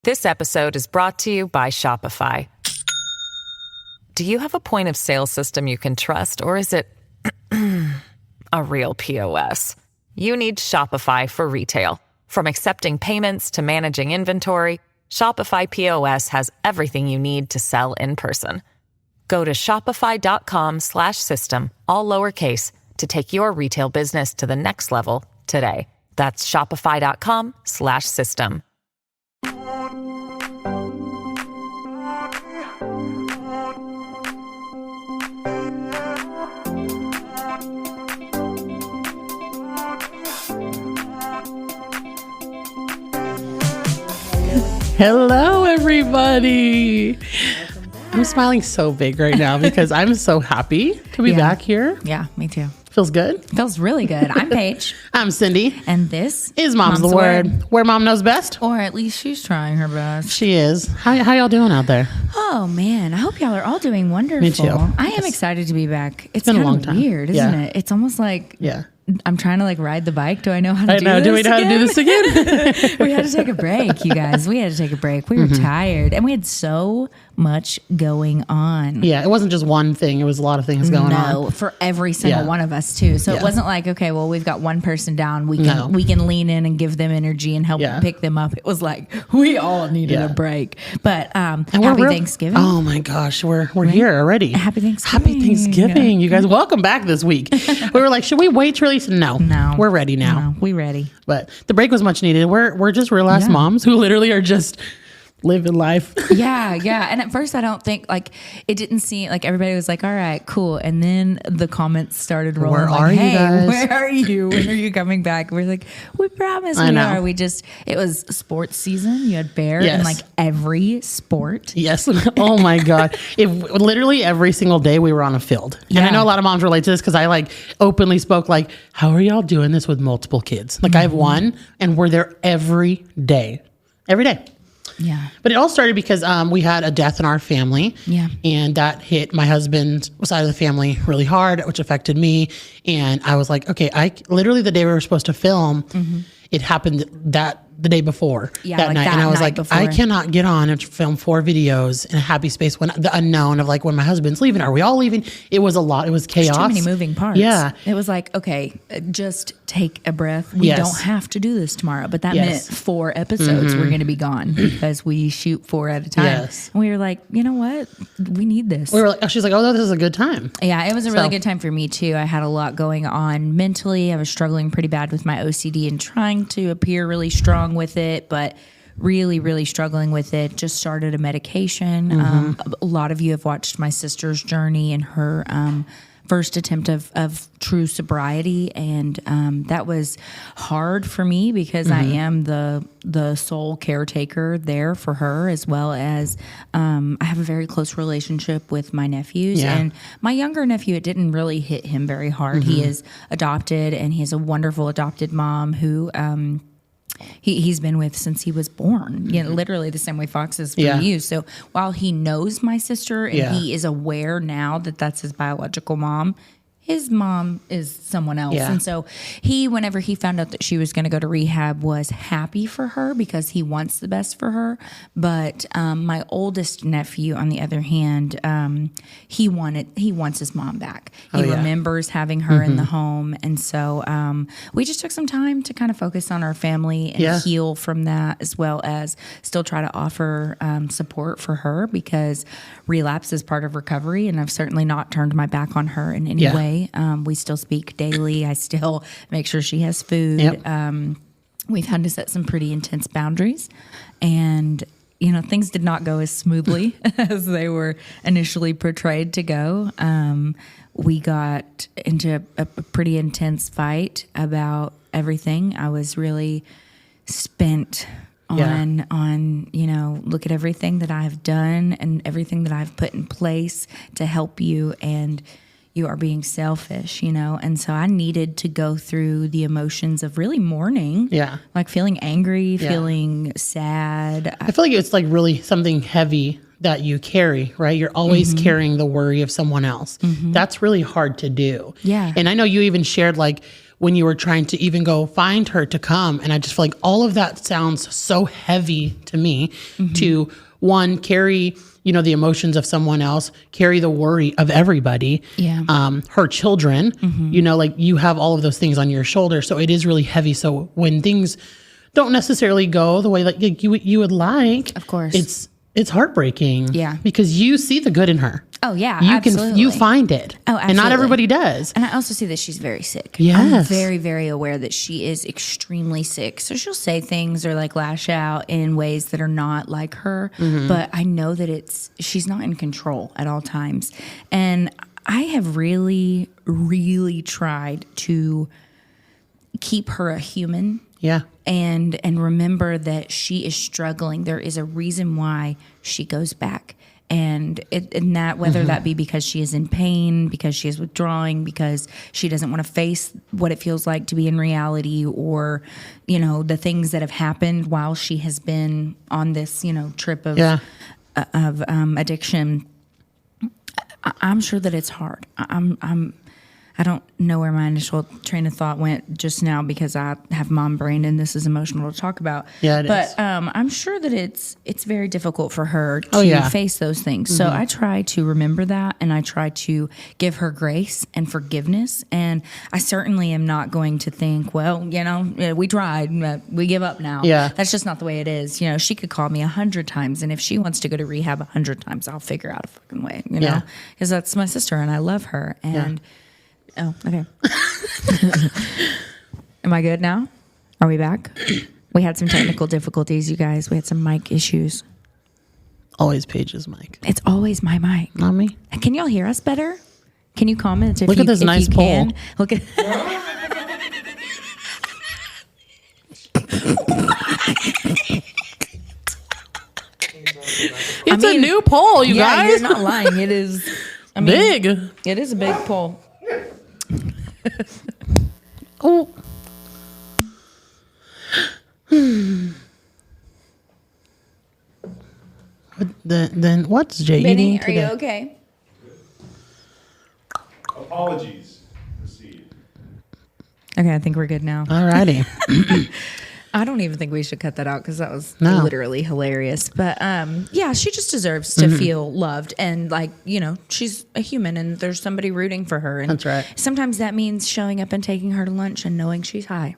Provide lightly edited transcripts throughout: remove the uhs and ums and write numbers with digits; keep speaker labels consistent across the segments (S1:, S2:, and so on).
S1: This episode is brought to you by Shopify. Do you have a point of sale system you can trust, or is it a real POS? You need Shopify for retail. From accepting payments to managing inventory, Shopify POS has everything you need to sell in person. Go to shopify.com/system, all lowercase, to take your retail business to the next level today. That's shopify.com/system.
S2: Hello, everybody. I'm smiling so big right now because I'm so happy to be back here.
S3: Yeah, me too.
S2: Feels good.
S3: Feels really good. I'm Paige.
S2: I'm Cindy.
S3: And this
S2: is Mom's the Word. Where Mom knows best.
S3: Or at least she's trying her best.
S2: She is. How y'all doing out there?
S3: Oh, man. I hope y'all are all doing wonderful.
S2: Me too.
S3: I am excited to be back. It's
S2: been a
S3: kind
S2: long
S3: of
S2: time.
S3: weird, isn't it? It's almost like...
S2: Yeah.
S3: I'm trying to ride the bike. Do I know how to do this?
S2: Do we know how to do this again?
S3: We had to take a break, you guys. We had to take a break. We were tired and we had so much going on.
S2: Yeah, it wasn't just one thing. It was a lot of things going on.
S3: No, for every single one of us too. So it wasn't like, okay, well, we've got one person down. We can lean in and give them energy and help pick them up. It was like we all needed a break. But happy Thanksgiving.
S2: Oh my gosh, we're here already.
S3: Happy Thanksgiving.
S2: Happy Thanksgiving. You guys, welcome back this week. We were like, should we wait to release? No, we're ready now.
S3: No, we ready.
S2: But the break was much needed. We're just real ass moms who literally are just living life.
S3: Yeah. And at first I don't think it didn't seem like everybody was like, all right, cool. And then the comments started rolling.
S2: Where are you guys?
S3: Where are you? When are you coming back? We're like, we promise we are. It was sports season. You had Bear in every sport.
S2: Yes. Oh my God. Literally every single day we were on a field. And I know a lot of moms relate to this because I openly spoke how are y'all doing this with multiple kids? I have one and we're there every day. Every day.
S3: Yeah.
S2: But it all started because we had a death in our family. Yeah. And that hit my husband's side of the family really hard, which affected me. And I was like, okay, the day we were supposed to film, it happened the day before that night. And I was like, I cannot get on and film 4 videos in a happy space when the unknown of when my husband's leaving. Are we all leaving? It was a lot. It was chaos.
S3: There's too many moving parts.
S2: Yeah.
S3: It was like, okay, just take a breath. We don't have to do this tomorrow. But that meant 4 episodes were going to be gone because we shoot 4 at a time.
S2: Yes.
S3: And we were like, you know what? We need this.
S2: We were like, she's like, oh, this is a good time.
S3: Yeah, it was a really good time for me too. I had a lot going on mentally. I was struggling pretty bad with my OCD and trying to appear really strong with it, but really, really struggling with it. Just started a medication. A lot of you have watched my sister's journey and her first attempt of true sobriety, and that was hard for me because I am the sole caretaker there for her, as well as I have a very close relationship with my nephews. And my younger nephew, it didn't really hit him very hard. He is adopted, and he has a wonderful adopted mom who he's been with since he was born, literally the same way Fox is for you. So while he knows my sister and he is aware now that that's his biological mom, his mom is someone else. And so whenever he found out that she was going to go to rehab, was happy for her because he wants the best for her. But my oldest nephew, on the other hand, he wants his mom back. He remembers having her in the home. And so we just took some time to kind of focus on our family and heal from that, as well as still try to offer support for her, because relapse is part of recovery. And I've certainly not turned my back on her in any way. We still speak daily. I still make sure she has food. We've had to set some pretty intense boundaries, and things did not go as smoothly as they were initially portrayed to go. We got into a pretty intense fight about everything. I was really spent on look at everything that I've done and everything that I've put in place to help you, and you are being selfish, And so I needed to go through the emotions of really mourning. Yeah. Like feeling angry, feeling sad.
S2: I feel like it's really something heavy that you carry, right? You're always carrying the worry of someone else. That's really hard to do.
S3: Yeah.
S2: And I know you even shared when you were trying to even go find her to come. And I just feel like all of that sounds so heavy to me to one, carry, you know, the emotions of someone else, carry the worry of everybody, her children, you know, like you have all of those things on your shoulder. So it is really heavy. So when things don't necessarily go the way that you would like,
S3: of course,
S2: it's heartbreaking.
S3: Yeah.
S2: Because you see the good in her.
S3: Oh yeah,
S2: absolutely. You find it.
S3: Oh, absolutely.
S2: And not everybody does.
S3: And I also see that she's very sick.
S2: Yes.
S3: I'm very, very aware that she is extremely sick. So she'll say things or like lash out in ways that are not like her. But I know that she's not in control at all times. And I have really, really tried to keep her a human.
S2: Yeah.
S3: And remember that she is struggling. There is a reason why she goes back. And that whether that be because she is in pain, because she is withdrawing, because she doesn't want to face what it feels like to be in reality, or, you know, the things that have happened while she has been on this, you know, trip of addiction. I'm sure that it's hard. I don't know where my initial train of thought went just now because I have mom brain and this is emotional to talk about.
S2: Yeah, it is.
S3: I'm sure that it's very difficult for her to face those things. So I try to remember that, and I try to give her grace and forgiveness. And I certainly am not going to think, well, you know, we tried, we give up now.
S2: Yeah.
S3: That's just not the way it is. You know, she could call me 100 times, and if she wants to go to rehab 100 times, I'll figure out a fucking way, you know, because that's my sister and I love her. And oh, okay. Am I good now? Are we back? We had some technical difficulties, you guys. We had some mic issues.
S2: Always Paige's mic.
S3: It's always my mic.
S2: Not me.
S3: Can y'all hear us better? Can you comment if
S2: Look
S3: you,
S2: at this
S3: if
S2: nice
S3: you
S2: pole.
S3: can? Look at
S2: It's a new pole, you guys.
S3: You're not lying. It is
S2: Big.
S3: It is a big pole.
S2: Oh. Then what's Jay eating
S3: Benny, are
S2: today?
S3: you okay?
S4: Apologies. Proceed.
S3: Okay, I think we're good now.
S2: Alrighty.
S3: I don't even think we should cut that out because that was
S2: No.
S3: literally hilarious. But yeah, she just deserves to feel loved, and like, you know, she's a human and there's somebody rooting for her. And
S2: That's right.
S3: sometimes that means showing up and taking her to lunch and knowing she's high,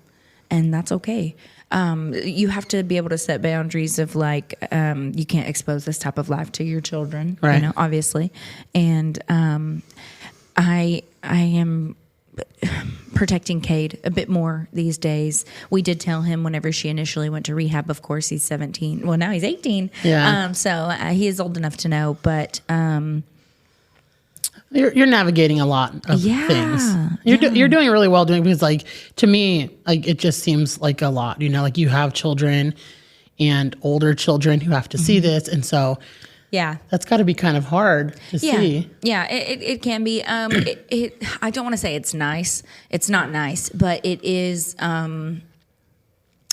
S3: and that's okay. You have to be able to set boundaries of like, you can't expose this type of life to your children,
S2: Right.
S3: you know, obviously. And I am protecting Cade a bit more these days. We did tell him whenever she initially went to rehab, of course, he's 17. Well, now he's 18.
S2: Yeah.
S3: So he is old enough to know, but
S2: You're navigating a lot of things. You're doing really well doing, because like, to me, like, it just seems like a lot, you know, like you have children and older children who have to see this. And so
S3: yeah,
S2: that's got to be kind of hard to see.
S3: Yeah, it can be. I don't want to say it's nice. It's not nice, but it is an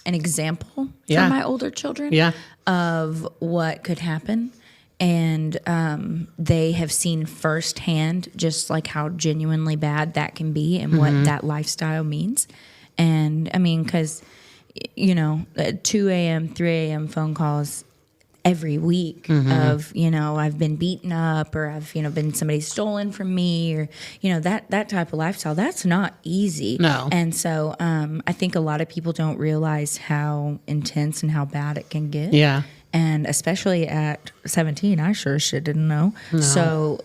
S3: example for my older children of what could happen. And they have seen firsthand just like how genuinely bad that can be and what that lifestyle means. And I mean, because, you know, 2 a.m., 3 a.m. phone calls every week of, you know, I've been beaten up, or I've, you know, been somebody stolen from me, or, you know, that type of lifestyle, that's not easy.
S2: No.
S3: And so I think a lot of people don't realize how intense and how bad it can get.
S2: Yeah.
S3: And especially at 17, I sure shit didn't know. No. So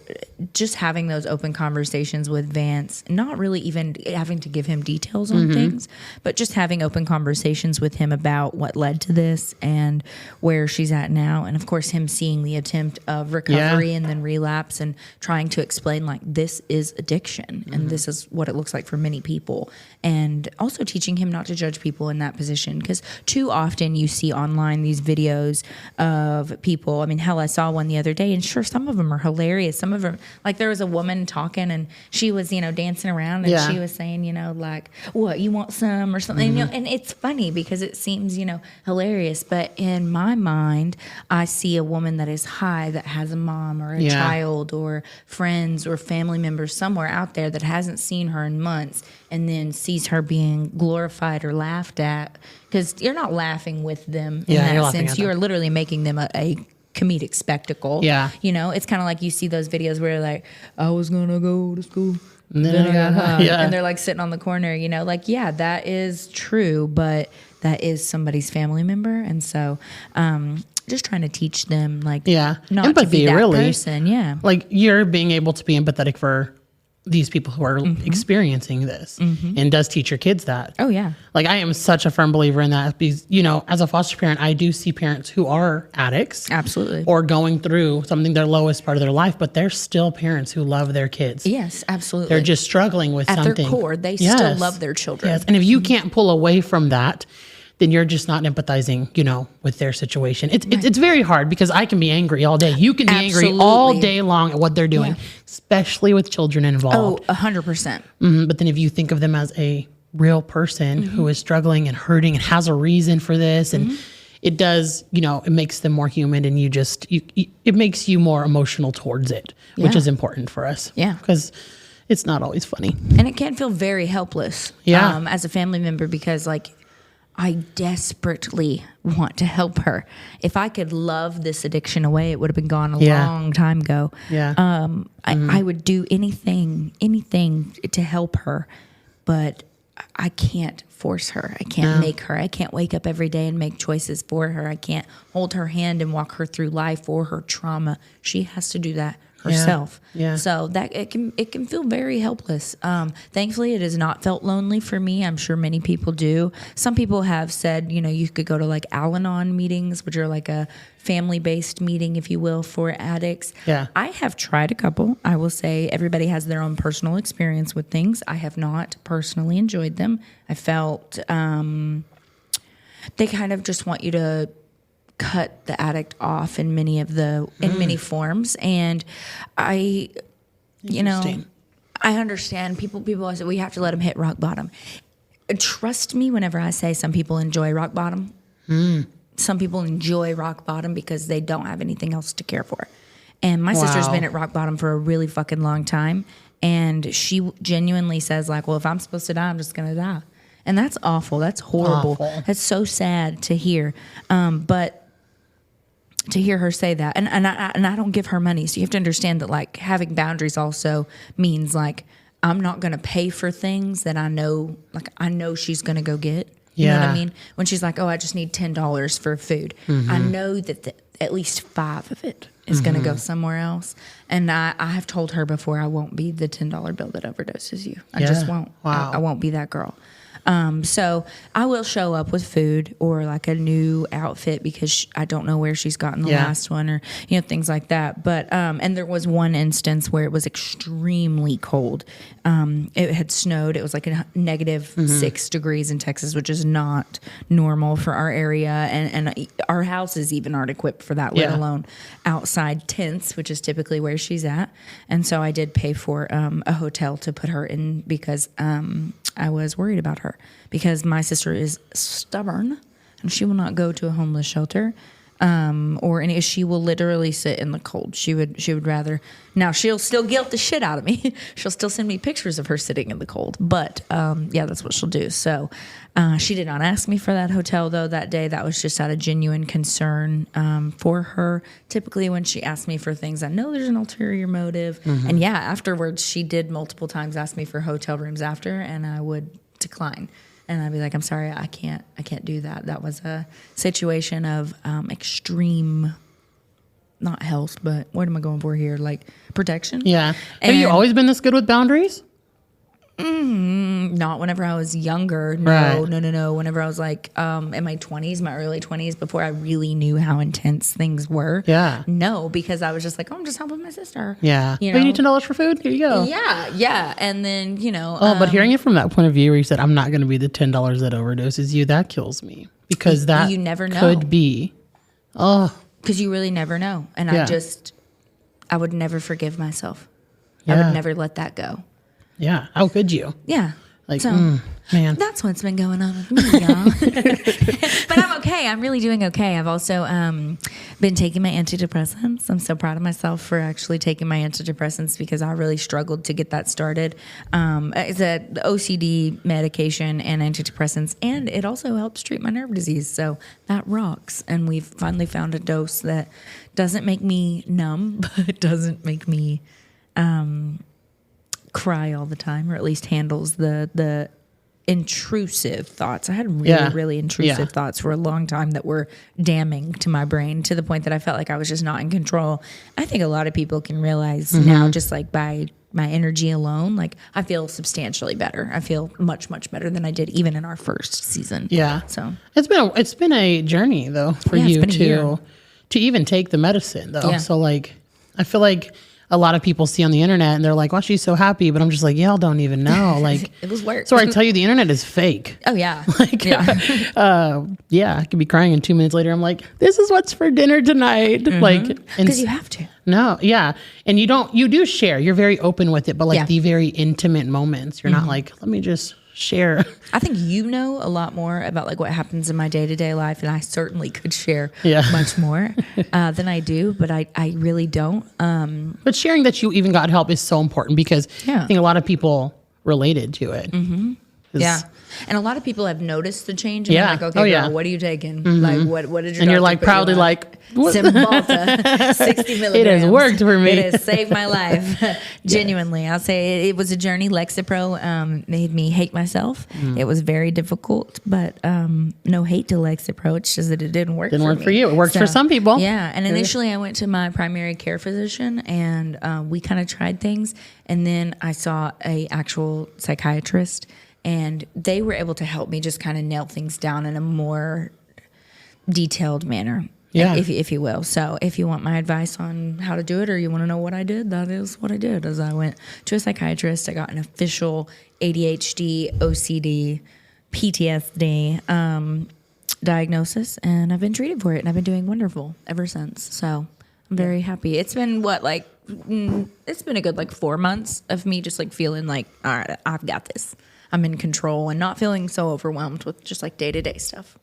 S3: just having those open conversations with Vance, not really even having to give him details on things, but just having open conversations with him about what led to this and where she's at now. And of course, him seeing the attempt of recovery and then relapse, and trying to explain like, this is addiction and this is what it looks like for many people. And also teaching him not to judge people in that position, because too often you see online these videos of people. I mean, hell, I saw one the other day, and sure, some of them are hilarious. Some of them, like, there was a woman talking, and she was, you know, dancing around, and she was saying, you know, like, what, you want some or something, you know, and it's funny because it seems, you know, hilarious. But in my mind, I see a woman that is high, that has a mom or a child or friends or family members somewhere out there that hasn't seen her in months, and then sees her being glorified or laughed at, because you're not laughing with them in
S2: Yeah, you're
S3: that
S2: laughing
S3: sense.
S2: at
S3: You
S2: them.
S3: are literally making them a comedic spectacle.
S2: Yeah.
S3: You know, it's kind of like you see those videos where like, I was going to go to school.
S2: And then I got high. Yeah.
S3: And they're like sitting on the corner, you know, like, yeah, that is true, but that is somebody's family member. And so, just trying to teach them, like,
S2: Yeah.
S3: not
S2: Empathy,
S3: to be that
S2: really.
S3: person. Yeah.
S2: Like you're being able to be empathetic for these people who are experiencing this, and does teach your kids that.
S3: Oh, yeah.
S2: Like I am such a firm believer in that because, you know, as a foster parent, I do see parents who are addicts
S3: Absolutely.
S2: or going through something, their lowest part of their life, but they're still parents who love their kids.
S3: Yes, absolutely.
S2: They're just struggling with
S3: at
S2: something.
S3: their core, they still love their children.
S2: Yes. And if you can't pull away from that, then you're just not empathizing, you know, with their situation. It's very hard because I can be angry all day. You can be angry all
S3: Absolutely.
S2: day long at what they're doing, especially with children
S3: Oh,
S2: involved.
S3: 100%.
S2: But then if you think of them as a real person who is struggling and hurting and has a reason for this, and it does, you know, it makes them more human, and it makes you more emotional towards it, which
S3: Yeah.
S2: is important for us.
S3: Yeah.
S2: Because it's not always funny.
S3: And it can feel very helpless
S2: Yeah.
S3: as a family member, because like I desperately want to help her. If I could love this addiction away, it would have been gone a
S2: Yeah.
S3: long time ago.
S2: Yeah.
S3: I would do anything to help her, but I can't force her. I can't make her. I can't wake up every day and make choices for her. I can't hold her hand and walk her through life or her trauma. She has to do that herself.
S2: Yeah.
S3: So that it can feel very helpless. Thankfully, it has not felt lonely for me. I'm sure many people do. Some people have said, you know, you could go to like Al-Anon meetings, which are like a family-based meeting, if you will, for addicts.
S2: Yeah.
S3: I have tried a couple. I will say everybody has their own personal experience with things. I have not personally enjoyed them. I felt they kind of just want you to cut the addict off in many forms, and I understand people always say we have to let them hit rock bottom. Trust me whenever I say some people enjoy rock bottom. Some people enjoy rock bottom because they don't have anything else to care for. And my sister's been at rock bottom for a really fucking long time, and she genuinely says like, well, if I'm supposed to die, I'm just gonna die. And that's awful. That's horrible.
S2: Awful.
S3: That's so sad to hear. But to hear her say that, and I don't give her money, so you have to understand that like having boundaries also means like I'm not going to pay for things that I know she's going to go get. You know what
S2: Yeah.
S3: I mean? When she's like, oh, I just need $10 for food, I know that at least 5 of it is going to go somewhere else. And I have told her before, I won't be the $10 bill that overdoses you. I just won't.
S2: Wow.
S3: I won't be that girl. So I will show up with food or like a new outfit because I don't know where she's gotten the last one, or, you know, things like that. But, and there was one instance where it was extremely cold. It had snowed. It was like a negative 6 degrees in Texas, which is not normal for our area. And our houses even aren't equipped for that, let alone outside tents, which is typically where she's at. And so I did pay for, a hotel to put her in because, I was worried about her because my sister is stubborn and she will not go to a homeless shelter, she will literally sit in the cold. She would rather. Now she'll still guilt the shit out of me. She'll still send me pictures of her sitting in the cold. But that's what she'll do. So she did not ask me for that hotel though that day. That was just out of genuine concern for her. Typically when she asks me for things, I know there's an ulterior motive. And afterwards she did multiple times ask me for hotel rooms after, and I would decline. And I'd be like, I'm sorry, I can't do that. That was a situation of extreme, not health, but what am I going for here? Like protection?
S2: Yeah. Have you always been this good with boundaries?
S3: Not whenever I was younger. No,
S2: Right.
S3: no. Whenever I was like in my 20s, my early 20s, before I really knew how intense things were.
S2: Yeah.
S3: No, because I was just like, oh, I'm just helping my sister.
S2: Yeah.
S3: You
S2: Oh, you
S3: know?
S2: need $10 for food? Here you go.
S3: Yeah. And then,
S2: But hearing it from that point of view where you said, I'm not going to be the $10 that overdoses you, that kills me. Because that
S3: you never know.
S2: could be. Oh,
S3: because you really never know. And
S2: Yeah.
S3: I would never forgive myself. I
S2: Yeah.
S3: would never let that go.
S2: yeah. How could you?
S3: Yeah.
S2: Like,
S3: So-
S2: man.
S3: That's what's been going on with me, y'all. But I'm okay. I'm really doing okay. I've also been taking my antidepressants. I'm so proud of myself for actually taking my antidepressants because I really struggled to get that started. It's a OCD medication and antidepressants, and it also helps treat my nerve disease. So that rocks. And we've finally found a dose that doesn't make me numb, but doesn't make me cry all the time, or at least handles the intrusive thoughts. I had really intrusive thoughts for a long time that were damning to my brain, to the point that I felt like I was just not in control. I think a lot of people can realize now, just like by my energy alone, like I feel substantially better. I feel much, much better than I did even in our first season.
S2: Yeah.
S3: So
S2: It's been a journey though for
S3: Yeah, it's
S2: you
S3: been a year.
S2: to even take the medicine though.
S3: Yeah.
S2: So like, I feel like a lot of people see on the internet and they're like, "Well, she's so happy," but I'm just like, y'all don't even know. Like,
S3: it was work.
S2: So I tell you, the internet is fake.
S3: Oh yeah.
S2: Like, yeah, I could be crying, and 2 minutes later, I'm like, "This is what's for dinner tonight." Like,
S3: Because you have to.
S2: no, yeah, and you do share. You're very open with it, but like
S3: Yeah.
S2: the very intimate moments, you're not like, "Let me just share."
S3: I think you know a lot more about like what happens in my day-to-day life, and I certainly could share
S2: Yeah.
S3: much more than I do, but I really don't.
S2: But sharing that you even got help is so important because
S3: Yeah.
S2: I think a lot of people related to it. Mm-hmm.
S3: Yeah. And a lot of people have noticed the change. And
S2: Yeah.
S3: they're like, okay,
S2: Oh,
S3: girl,
S2: yeah.
S3: what are you taking? Like, what did your
S2: And you're
S3: doctor
S2: like
S3: put you
S2: proudly
S3: on?
S2: like, what?
S3: Cymbalta, 60 milligrams.
S2: It has worked for me.
S3: It has saved my life. Genuinely. I'll say it was a journey. Lexapro made me hate myself. It was very difficult, but no hate to Lexapro. It's just that it didn't work
S2: Didn't
S3: for
S2: work
S3: me.
S2: for you. It worked for some people.
S3: Yeah. And initially I went to my primary care physician, and we kind of tried things. And then I saw a actual psychiatrist, and they were able to help me just kind of nail things down in a more detailed manner.
S2: Yeah.
S3: If you will. So if you want my advice on how to do it, or you want to know what I did, that is what I did. As I went to a psychiatrist, I got an official ADHD, OCD, PTSD diagnosis, and I've been treated for it, and I've been doing wonderful ever since. So I'm very happy. It's been it's been a good 4 months of me just feeling like, all right, I've got this. I'm in control and not feeling so overwhelmed with just day-to-day stuff.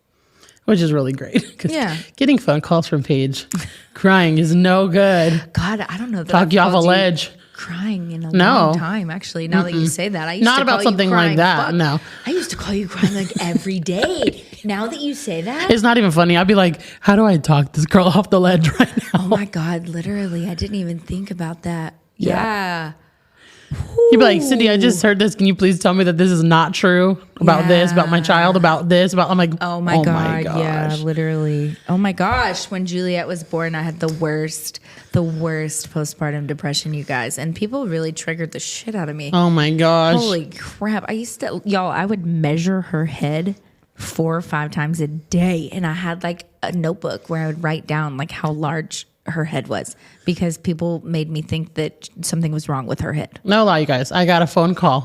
S2: Which is really great. 'Cause
S3: Yeah.
S2: getting phone calls from Paige crying is no good.
S3: God, I don't know that
S2: Talk
S3: I've
S2: you off a
S3: called
S2: ledge.
S3: crying in a
S2: No.
S3: long time, actually. Now that you say that, I used
S2: Not
S3: to
S2: about
S3: call you
S2: something like
S3: crying,
S2: that,
S3: fuck.
S2: no.
S3: I used to call you crying every day. Now that you say that,
S2: It's not even funny. I'd be like, how do I talk this girl off the ledge right now?
S3: oh my God, literally, I didn't even think about that. Yeah.
S2: You'd be like, Cindy, I just heard this. Can you please tell me that this is not true about this, about my child, about this, about, I'm like,
S3: Oh my God.
S2: gosh.
S3: Yeah, literally. Oh my gosh. When Juliet was born, I had the worst postpartum depression, you guys. And people really triggered the shit out of me.
S2: Oh my gosh.
S3: Holy crap. I would measure her head 4 or 5 times a day. And I had a notebook where I would write down how large her head was, because people made me think that something was wrong with her head.
S2: No lie, you guys. I got a phone call.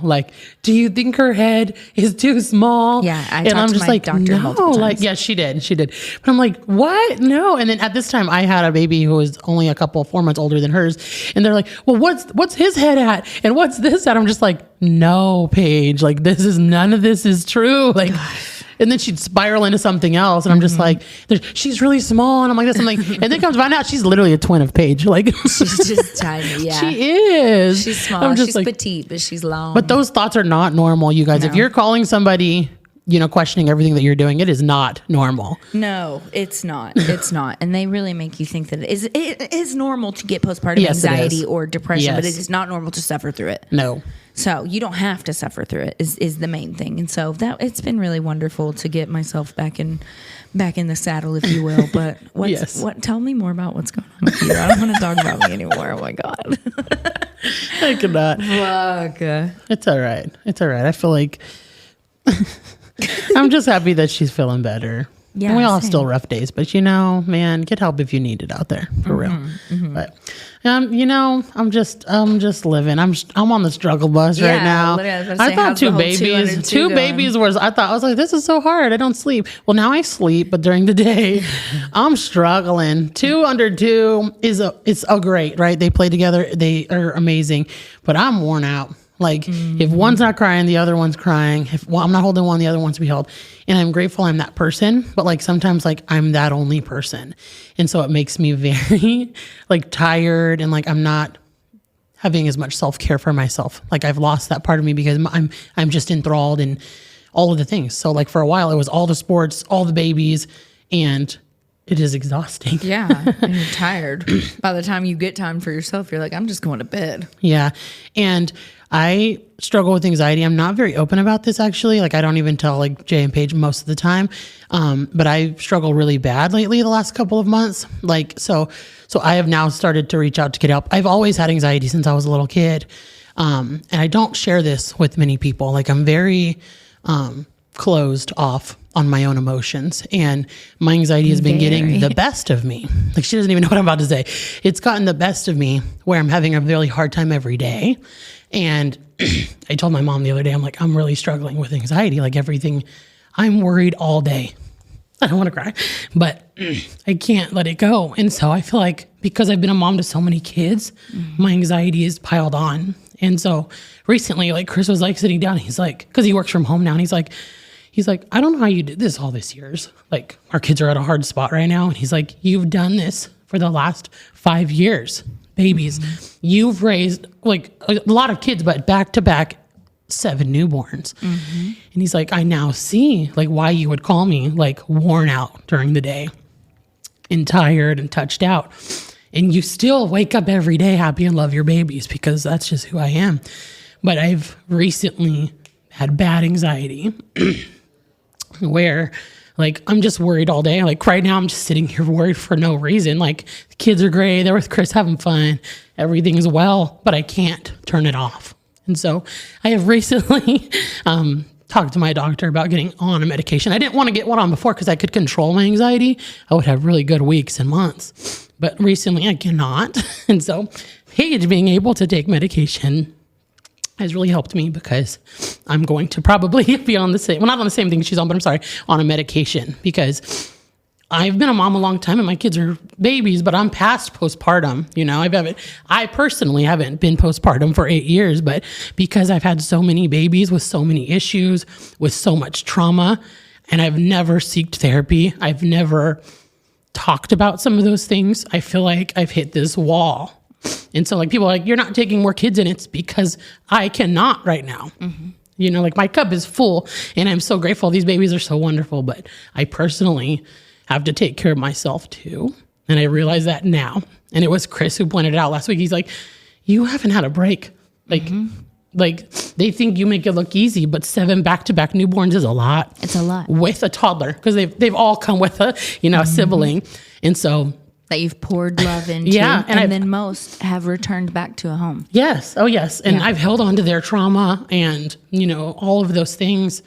S2: Do you think her head is too small?
S3: Yeah, I
S2: and
S3: talked
S2: I'm
S3: to
S2: just
S3: my
S2: like,
S3: doctor
S2: no.
S3: multiple times.
S2: Yeah, she did. But I'm like, what? No. And then at this time, I had a baby who was only 4 months older than hers, and they're like, well, what's his head at, and what's this at? I'm just like, no, Paige. None of this is true. And then she'd spiral into something else, and I'm just like, she's really small, and I'm like this, and and then comes find out she's literally a twin of Paige.
S3: She's just tiny. Yeah.
S2: She is.
S3: She's small.
S2: I'm just
S3: She's petite, but she's long.
S2: But those thoughts are not normal, you guys. If
S3: No.
S2: you're calling somebody, questioning everything that you're doing, it is not normal.
S3: No, it's not. It's not. And they really make you think that it is normal to get postpartum
S2: Yes, it
S3: anxiety
S2: is.
S3: or depression, but
S2: Yes.
S3: it is not normal to suffer through it.
S2: No.
S3: So you don't have to suffer through it is the main thing. And so it's been really wonderful to get myself back in the saddle, if you will. But
S2: Yes.
S3: tell me more about what's going on with you. I don't want to talk about me anymore. Oh my God.
S2: I could not.
S3: Fuck.
S2: It's all right. It's all right. I feel like I'm just happy that she's feeling better.
S3: Yeah,
S2: And we all have
S3: same.
S2: still rough days, but man, get help if you need it out there, for real. But I'm just living. I'm on the struggle bus right
S3: Yeah,
S2: now.
S3: literally, I was about to say,
S2: I thought
S3: how's the
S2: two
S3: whole
S2: babies
S3: 202 going?
S2: I was like, this is so hard. I don't sleep. Well, now I sleep, but during the day, I'm struggling. 2 under 2 is great, right? They play together. They are amazing, but I'm worn out. Like if one's not crying, the other one's crying. If I'm not holding one, the other one's to be held. And I'm grateful I'm that person. But like sometimes like I'm that only person. And so it makes me very like tired and like I'm not having as much self-care for myself. Like I've lost that part of me because I'm just enthralled in all of the things. So like for a while it was all the sports, all the babies, and it is exhausting.
S3: Yeah, and you're tired. By the time you get time for yourself, you're like, I'm just going to bed.
S2: Yeah. And I struggle with anxiety. I'm not very open about this actually. Like I don't even tell like Jay and Paige most of the time. But I struggle really bad lately the last couple of months. Like, so I have now started to reach out to get help. I've always had anxiety since I was a little kid. And I don't share this with many people. Like I'm very, closed off on my own emotions, and my anxiety has been getting the best of me. Like she doesn't even know what I'm about to say. It's gotten the best of me where I'm having a really hard time every day. And I told my mom the other day, I'm like, I'm really struggling with anxiety. Like everything, I'm worried all day. I don't want to cry, but I can't let it go. And so I feel like because I've been a mom to so many kids, my anxiety is piled on. And so recently, like Chris was like sitting down, he's like, cause he works from home now. And he's like, I don't know how you did this all these years. Like our kids are at a hard spot right now. And he's like, you've done this for the last 5 years, babies. You've raised like a lot of kids, but back to back 7 newborns. And he's like, I now see like why you would call me like worn out during the day and tired and touched out. And you still wake up every day happy and love your babies because that's just who I am. But I've recently had bad anxiety where like I'm just worried all day. Like right now I'm just sitting here worried for no reason. Like the kids are great. They're with Chris having fun. Everything is well, but I can't turn it off. And so I have recently talked to my doctor about getting on a medication. I didn't want to get one on before because I could control my anxiety. I would have really good weeks and months. But recently I cannot. And so Paige being able to take medication has really helped me because I'm going to probably be on the same, well, not on the same thing she's on, but I'm sorry, on a medication because I've been a mom a long time and my kids are babies, but I'm past postpartum. You know, I personally haven't been postpartum for 8 years, but because I've had so many babies with so many issues, with so much trauma, and I've never sought therapy, I've never talked about some of those things, I feel like I've hit this wall. And so like people are like, you're not taking more kids, and it's because I cannot right now. You know, like my cup is full and I'm so grateful. These babies are so wonderful, but I personally have to take care of myself too. And I realize that now. And it was Chris who pointed it out last week. He's like, you haven't had a break. Like they think you make it look easy, but 7 back-to-back newborns is a lot.
S3: It's a lot.
S2: With a toddler, because they've all come with a, a sibling. And so
S3: that you've poured love into.
S2: Yeah.
S3: And then most have returned back to a home.
S2: Yes. Oh, yes. And I've held on to their trauma and, all of those things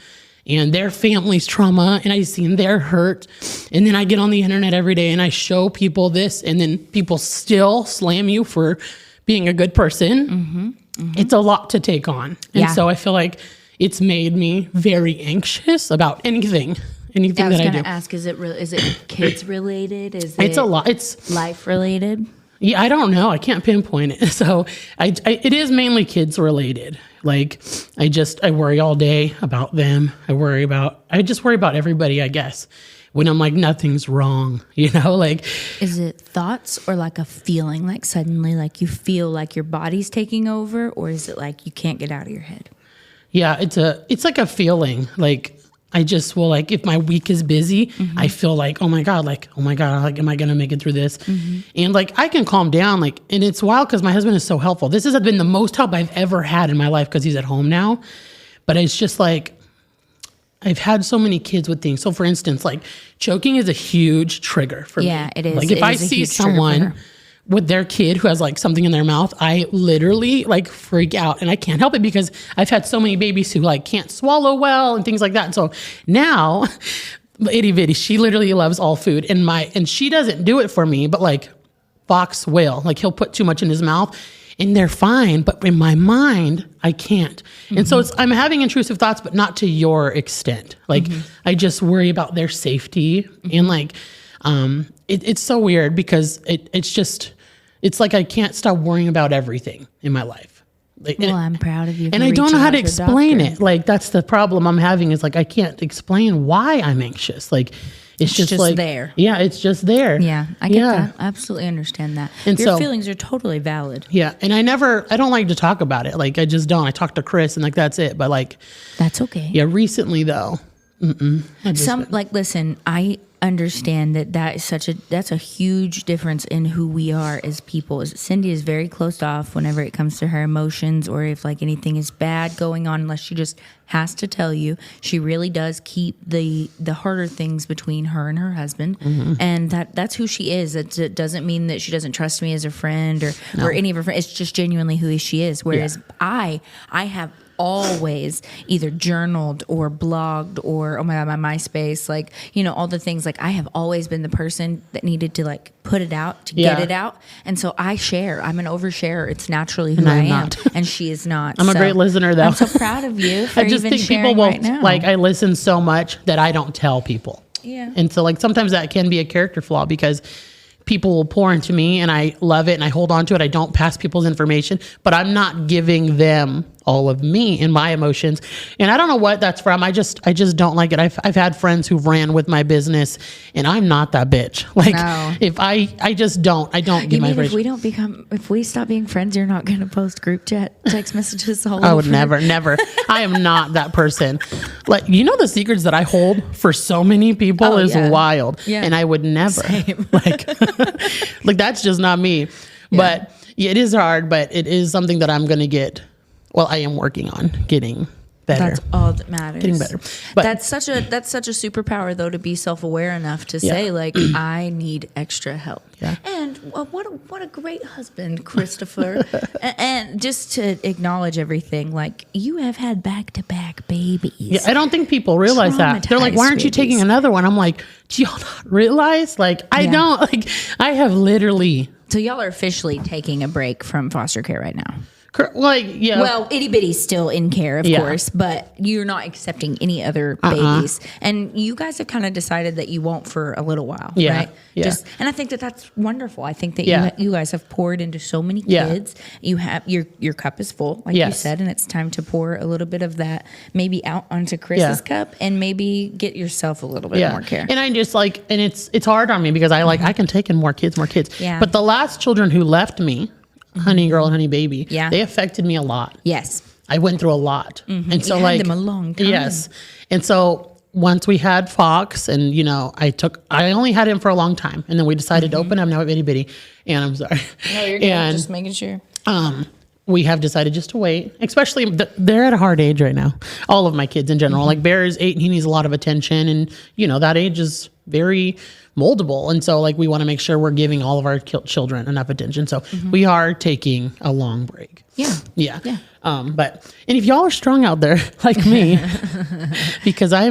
S2: and their family's trauma. And I've seen their hurt. And then I get on the internet every day and I show people this. And then people still slam you for being a good person. It's a lot to take on. And so I feel like it's made me very anxious about anything that I do. I was going
S3: to ask, is it kids related?
S2: It's a lot. It's
S3: life related.
S2: Yeah, I don't know. I can't pinpoint it. So it is mainly kids related. Like I worry all day about them. I just worry about everybody, I guess. When I'm like, nothing's wrong, like.
S3: Is it thoughts or like a feeling, like suddenly like you feel like your body's taking over, or is it like you can't get out of your head?
S2: Yeah, it's like a feeling. Like I just will, like, if my week is busy, I feel like, oh my God, like, am I going to make it through this? And like, I can calm down, like, and it's wild because my husband is so helpful. This has been the most help I've ever had in my life because he's at home now. But it's just like, I've had so many kids with things. So for instance, like choking is a huge trigger for me.
S3: Yeah, it is.
S2: Like if I see someone with their kid who has like something in their mouth, I literally like freak out and I can't help it because I've had so many babies who like can't swallow well and things like that. And so now itty bitty, she literally loves all food and she doesn't do it for me, but like Fox will, like he'll put too much in his mouth and they're fine. But in my mind, I can't. And so I'm having intrusive thoughts, but not to your extent. Like I just worry about their safety and like, it's so weird because it's like I can't stop worrying about everything in my life. Like,
S3: Well, I'm proud of you.
S2: and
S3: for
S2: I don't know
S3: reaching
S2: how
S3: out
S2: to
S3: a
S2: explain
S3: doctor.
S2: it. Like, that's the problem I'm having is like, I can't explain why I'm anxious. Like, it's just like,
S3: there.
S2: Yeah, it's just there.
S3: Yeah, I get that. I absolutely understand that.
S2: And
S3: Your
S2: so-
S3: feelings are totally valid.
S2: Yeah. And I don't like to talk about it. Like, I just don't. I talk to Chris and like, that's it. But like,
S3: That's okay.
S2: yeah, recently though,
S3: Listen, I understand that's a huge difference in who we are as people. Cindy is very closed off whenever it comes to her emotions, or if like anything is bad going on, unless she just has to tell you. She really does keep the harder things between her and her husband, and that's who she is. It doesn't mean that she doesn't trust me as a friend or any of her friends. It's just genuinely who she is. Whereas I have always either journaled or blogged or, oh my God, my MySpace, like, all the things. Like, I have always been the person that needed to like put it out, to get it out. And so I share. I'm an oversharer. It's naturally who I am.
S2: not.
S3: And she is not.
S2: I'm a great listener though.
S3: I'm so proud of you for
S2: I just
S3: even
S2: think people
S3: sharing
S2: will
S3: right now.
S2: like, I listen so much that I don't tell people.
S3: Yeah.
S2: And so like, sometimes that can be a character flaw because people will pour into me and I love it and I hold on to it. I don't pass people's information, but I'm not giving them all of me and my emotions. And I don't know what that's from. I just don't like it. I've had friends who ran with my business and I'm not that bitch. Like
S3: No.
S2: if I don't give
S3: You
S2: my
S3: mean
S2: information.
S3: if we stop being friends, you're not going to post group chat text messages all
S2: I would
S3: over?
S2: never. I am not that person. Like, the secrets that I hold for so many people
S3: Oh,
S2: is
S3: yeah.
S2: wild.
S3: Yeah.
S2: And I would never. Like that's just not me. But yeah, it is hard, but it is something that I'm going to get. Well, I am working on getting better.
S3: That's all that matters.
S2: Getting better. But
S3: that's such a superpower, though, to be self-aware enough to say, like, I need extra help.
S2: Yeah.
S3: And what a great husband, Christopher. and just to acknowledge everything, like, you have had back-to-back babies.
S2: yeah, I don't think people realize that. They're like, why aren't you taking
S3: babies.
S2: another one? I'm like, do y'all not realize? Like, I don't. Like, I have literally,
S3: So y'all are officially taking a break from foster care right now.
S2: like, yeah.
S3: Well, itty bitty's still in care, of
S2: Yeah.
S3: course, but you're not accepting any other babies. And you guys have kind of decided that you won't for a little while,
S2: Yeah,
S3: right?
S2: yeah.
S3: And I think that that's wonderful. I think that
S2: Yeah.
S3: you guys have poured into so many
S2: Yeah.
S3: kids. You have your cup is full, like you
S2: Yes.
S3: said, and it's time to pour a little bit of that maybe out onto Chris's cup and maybe get yourself a little bit more care.
S2: And I just like, and it's hard on me because I can take in more kids.
S3: Yeah.
S2: But the last children who left me, honey girl and honey baby,
S3: Yeah.
S2: they affected me a lot.
S3: Yes.
S2: I went through a lot. And so
S3: You had
S2: like
S3: them a long time.
S2: Yes. And so once we had Fox and I only had him for a long time and then we decided to open up now at Itty Bitty. And I'm sorry.
S3: No, you're good.
S2: And
S3: Just making sure.
S2: we have decided just to wait, especially they're at a hard age right now. All of my kids in general, like Bear is 8 and he needs a lot of attention. And that age is very moldable. And so like, we want to make sure we're giving all of our children enough attention. So we are taking a long break.
S3: Yeah.
S2: Yeah. And if y'all are strong out there like me, because I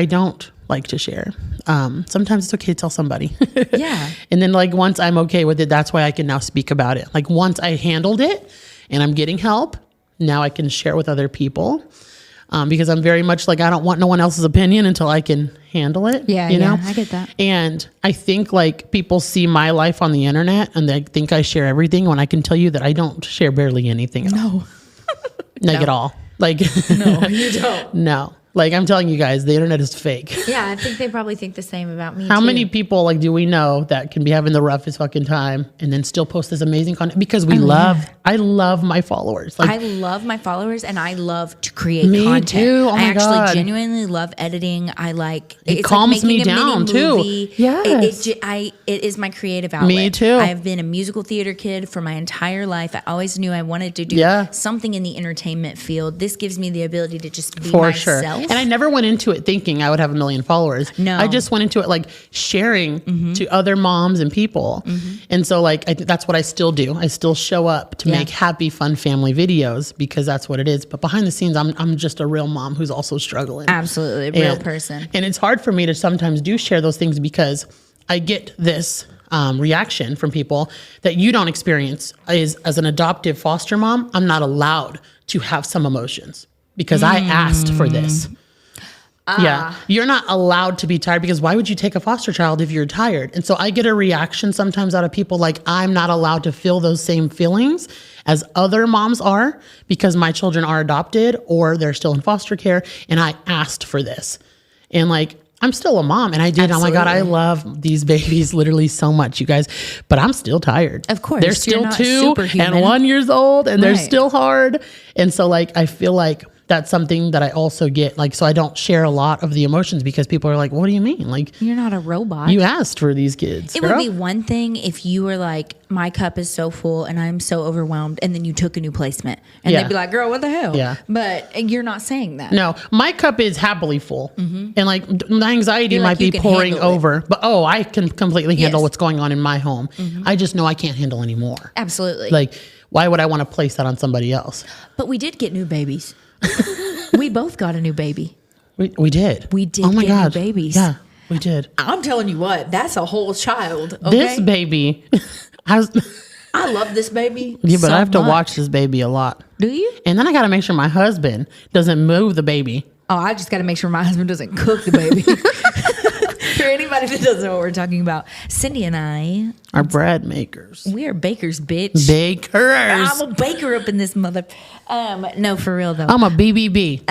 S2: don't like to share. Sometimes it's okay to tell somebody.
S3: Yeah.
S2: And then like, once I'm okay with it, that's why I can now speak about it. Like once I handled it and I'm getting help, now I can share with other people. Because I'm very much like, I don't want no one else's opinion until I can handle it.
S3: Yeah,
S2: you know?
S3: I get that.
S2: And I think like people see my life on the internet and they think I share everything when I can tell you that I don't share barely anything at all. Like at all. Like,
S3: No, you don't.
S2: no. Like I'm telling you guys, the internet is fake.
S3: Yeah, I think they probably think the same about me.
S2: How
S3: too.
S2: many people like do we know that can be having the roughest fucking time and then still post this amazing content? Because I love my followers. Like
S3: I love my followers and I love to create
S2: Me
S3: content.
S2: too. Oh
S3: I
S2: my
S3: actually
S2: God.
S3: genuinely love editing. I like
S2: It calms me
S3: making a
S2: down,
S3: mini
S2: too.
S3: movie.
S2: Yes.
S3: It is my creative outlet.
S2: Me too.
S3: I've been a musical theater kid for my entire life. I always knew I wanted to do
S2: Yeah.
S3: something in the entertainment field. This gives me the ability to just be
S2: For
S3: myself.
S2: sure. And I never went into it thinking I would have 1 million followers.
S3: No.
S2: I just went into it like sharing to other moms and people. And so like that's what I still do. I still show up to
S3: Yeah.
S2: make happy, fun family videos because that's what it is. But behind the scenes, I'm just a real mom who's also struggling.
S3: Absolutely, a real
S2: And-
S3: person.
S2: And it's hard for me to sometimes do share those things because I get this reaction from people that you don't experience is as an adoptive foster mom, I'm not allowed to have some emotions because I asked for this. Yeah. You're not allowed to be tired because why would you take a foster child if you're tired? And so I get a reaction sometimes out of people like I'm not allowed to feel those same feelings as other moms are because my children are adopted or they're still in foster care. And I asked for this. And like, I'm still a mom and I did.
S3: Absolutely.
S2: Oh my God, I love these babies literally so much, you guys, but I'm still tired.
S3: Of course.
S2: They're still
S3: You're not
S2: 2
S3: superhuman.
S2: and 1 year old and they're
S3: Right.
S2: still hard. And so like, I feel like that's something that I also get like, so I don't share a lot of the emotions because people are like, what do you mean? Like
S3: You're not a robot.
S2: you asked for these kids.
S3: It
S2: girl.
S3: would be one thing if you were like, my cup is so full and I'm so overwhelmed, and then you took a new placement, and
S2: Yeah.
S3: they'd be like, "Girl, what the hell?"
S2: Yeah.
S3: But you're not saying that.
S2: No, my cup is happily full, and like my anxiety
S3: You're
S2: might
S3: like, you
S2: be
S3: can
S2: pouring
S3: handle it.
S2: over, but I can completely handle
S3: Yes.
S2: what's going on in my home. I just know I can't handle anymore.
S3: Absolutely.
S2: Like, why would I want to place that on somebody else?
S3: but we did get new babies. We both got a new baby.
S2: We did.
S3: We did
S2: Oh my
S3: get new
S2: God.
S3: babies.
S2: Yeah, we did.
S3: I'm telling you what, that's a whole child. Okay?
S2: This baby, I was.
S3: I love this baby.
S2: Yeah, but
S3: so
S2: I have to
S3: much.
S2: watch this baby a lot,
S3: Do you?
S2: and then I got to make sure my husband doesn't move the baby.
S3: Oh, I just got to make sure my husband doesn't cook the baby. For anybody that doesn't know what we're talking about, Cindy and I,
S2: Our bread makers,
S3: we are bakers, bitch.
S2: bakers.
S3: I'm a baker up in this mother. No, for real though.
S2: I'm a BBB.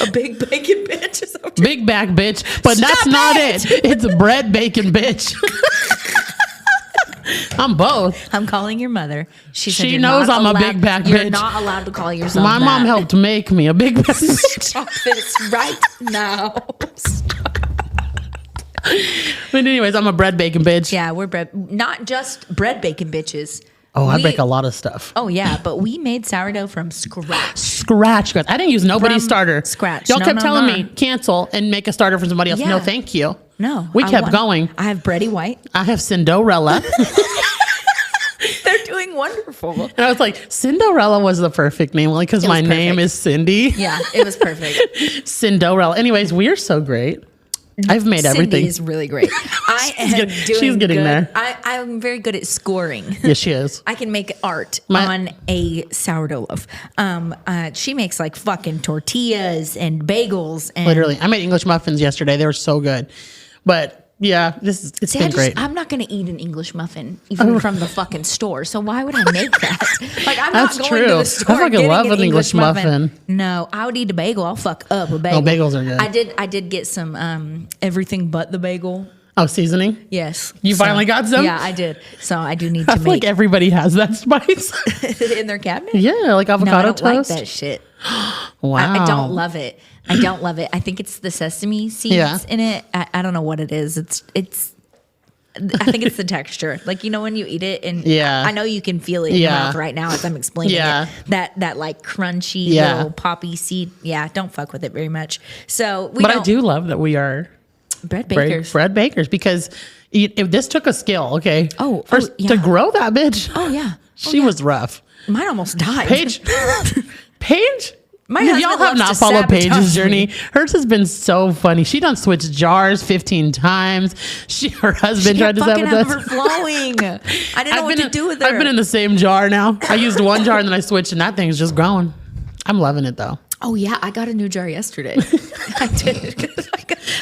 S3: A big bacon bitch. Is that
S2: Big back bitch, but that's
S3: Stop
S2: not
S3: it!
S2: it. It's a bread bacon bitch. I'm both.
S3: I'm calling your mother. She said
S2: She
S3: you're
S2: knows
S3: not
S2: I'm a
S3: allowed-
S2: big back
S3: You're
S2: bitch.
S3: not allowed to call yourself
S2: My
S3: that.
S2: mom helped make me a big back bitch.
S3: Stop this right now.
S2: But anyways, I'm a bread bacon bitch.
S3: Yeah, we're bread, not just bread bacon bitches.
S2: Oh, I
S3: We-
S2: bake a lot of stuff.
S3: Oh yeah, but we made sourdough from scratch.
S2: Scratch, guys. I didn't use nobody's
S3: From
S2: starter.
S3: scratch.
S2: Y'all
S3: No,
S2: kept
S3: no,
S2: telling
S3: no.
S2: me cancel and make a starter for somebody else.
S3: Yeah.
S2: No, thank you.
S3: No,
S2: We
S3: I
S2: kept
S3: want-
S2: going.
S3: I have Bready White.
S2: I have Cinderella.
S3: They're doing wonderful.
S2: And I was like, Cinderella was the perfect name, only because
S3: It was
S2: my name
S3: perfect.
S2: is Cindy.
S3: Yeah, it was perfect.
S2: Cinderella. Anyways, we're so great. I've made everything.
S3: Cindy is really great. I am
S2: getting-
S3: doing
S2: she's getting
S3: good.
S2: there.
S3: I'm very good at scoring.
S2: Yes, she is.
S3: I can make art
S2: My-
S3: on a sourdough loaf. She makes like fucking tortillas and bagels and
S2: Literally. I made English muffins yesterday. They were so good. But yeah, it's
S3: See,
S2: been great.
S3: I'm not going to eat an English muffin even from the fucking store. So why would I make that? Like I'm
S2: That's
S3: not going
S2: true.
S3: to
S2: I
S3: the store.
S2: fucking
S3: getting
S2: love
S3: an
S2: an English muffin.
S3: No, I would eat a bagel. I'll fuck up a bagel.
S2: Oh, bagels are good.
S3: I did get some everything but the bagel.
S2: Oh, seasoning?
S3: Yes.
S2: You finally got some?
S3: Yeah, I did. So I do need
S2: I
S3: to
S2: feel
S3: make
S2: like everybody has that spice.
S3: in their cabinet.
S2: Yeah, like
S3: No, I
S2: avocado
S3: don't like
S2: toast.
S3: that shit.
S2: Wow.
S3: I don't love it. I don't love it. I think it's the sesame seeds
S2: Yeah.
S3: in it. I don't know what it is. It's. I think it's the texture. Like, you know, when you eat it and
S2: Yeah.
S3: I know you can feel it in your
S2: Yeah.
S3: mouth right now as I'm explaining
S2: Yeah.
S3: it. That like crunchy
S2: Yeah.
S3: little poppy seed. Yeah, don't fuck with it very much. So
S2: But I do love that we are
S3: bread bakers.
S2: bread bakers because if this took a skill, okay?
S3: Oh,
S2: first
S3: yeah.
S2: to grow that bitch.
S3: Oh yeah.
S2: She was rough.
S3: Mine almost died.
S2: Paige, Paige.
S3: My
S2: If
S3: husband
S2: y'all have
S3: loves
S2: not
S3: to
S2: followed
S3: sabotage
S2: Paige's
S3: me.
S2: journey, hers has been so funny. She done switched jars 15 times. Her husband
S3: She
S2: tried
S3: kept
S2: to
S3: fucking
S2: sabotage.
S3: overflowing. I didn't know what to do with her.
S2: I've been in the same jar now. I used one jar and then I switched, and that thing's just growing. I'm loving it though.
S3: Oh yeah, I got a new jar yesterday. I did.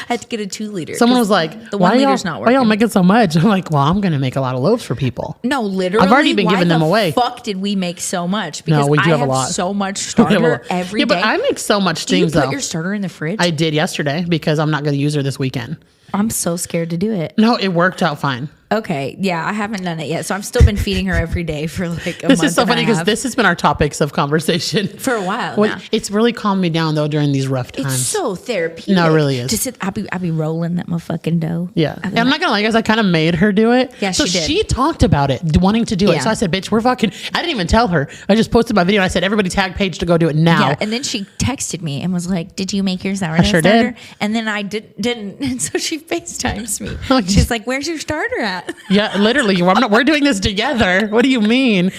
S3: I had to get a 2 liter.
S2: Someone was like,
S3: the
S2: why
S3: 1
S2: y'all,
S3: liter's not
S2: why
S3: working.
S2: y'all making so much? I'm like, well, I'm going to make a lot of loaves for people.
S3: No, literally.
S2: I've already been
S3: why
S2: giving them
S3: the
S2: away.
S3: Fuck, did we make so much? Because
S2: we do
S3: I
S2: have a lot.
S3: so much
S2: We have a
S3: starter
S2: lot.
S3: every day.
S2: Yeah, but I make so much
S3: Do you
S2: things
S3: put
S2: though.
S3: your starter in the fridge?
S2: I did yesterday because I'm not going to use her this weekend.
S3: I'm so scared to do it.
S2: No, it worked out fine.
S3: Okay, yeah, I haven't done it yet, so I've still been feeding her every day for like a
S2: This
S3: month
S2: is so
S3: and a
S2: funny because
S3: half.
S2: this has been our topics of conversation
S3: for a while
S2: Well,
S3: now.
S2: it's really calmed me down though during these rough times.
S3: It's so therapeutic.
S2: No, it really is.
S3: To sit, I be rolling that motherfucking dough.
S2: Yeah.
S3: I be
S2: And I'm not gonna lie, guys, I kind of made her do it.
S3: Yeah,
S2: so
S3: she did.
S2: she talked about it, wanting to do
S3: Yeah.
S2: it. So I said, bitch, we're fucking I didn't even tell her. I just posted my video and I said, everybody tag Paige to go do it now.
S3: Yeah, and then she texted me and was like, "Did you make your sourdough
S2: sure
S3: starter?"
S2: did.
S3: And then I didn't. And so she FaceTimes me.
S2: Oh,
S3: She's like, "Where's your starter at?"
S2: Yeah, literally. We're doing this together. What do you mean?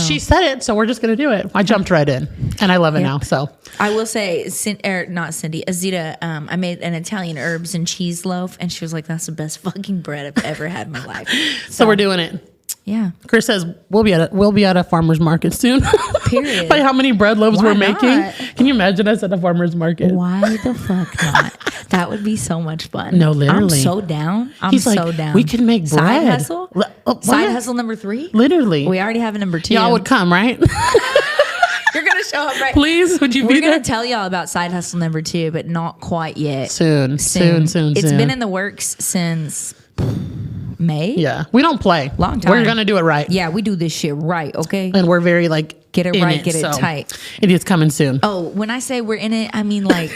S2: She said it, so we're just gonna do it. I jumped right in. And I love it now. So
S3: I will say, not Cindy, Azita. I made an Italian herbs and cheese loaf, and she was like, "That's the best fucking bread I've ever had in my life."
S2: so we're doing it.
S3: Yeah.
S2: Chris says we'll be at a farmer's market soon.
S3: Period.
S2: By how many bread loaves
S3: Why
S2: we're
S3: not?
S2: making. Can you imagine us at a farmer's market?
S3: Why the fuck not? That would be so much fun.
S2: No, literally.
S3: I'm so down.
S2: He's
S3: so
S2: like,
S3: down.
S2: we can make
S3: Side
S2: bread.
S3: hustle?
S2: What?
S3: Side hustle number 3?
S2: Literally.
S3: We already have a number 2.
S2: Y'all would come, right?
S3: You're going to show up, right?
S2: Please, would you
S3: We're
S2: be there?
S3: going to tell y'all about side hustle number 2, but not quite yet.
S2: Soon.
S3: It's been in the works since May.
S2: Yeah. We don't play.
S3: Long time.
S2: We're going to do it right.
S3: Yeah, we do this shit right, okay?
S2: And we're very like,
S3: Get it
S2: in
S3: right, get it tight.
S2: It is coming soon.
S3: Oh, when I say we're in it, I mean like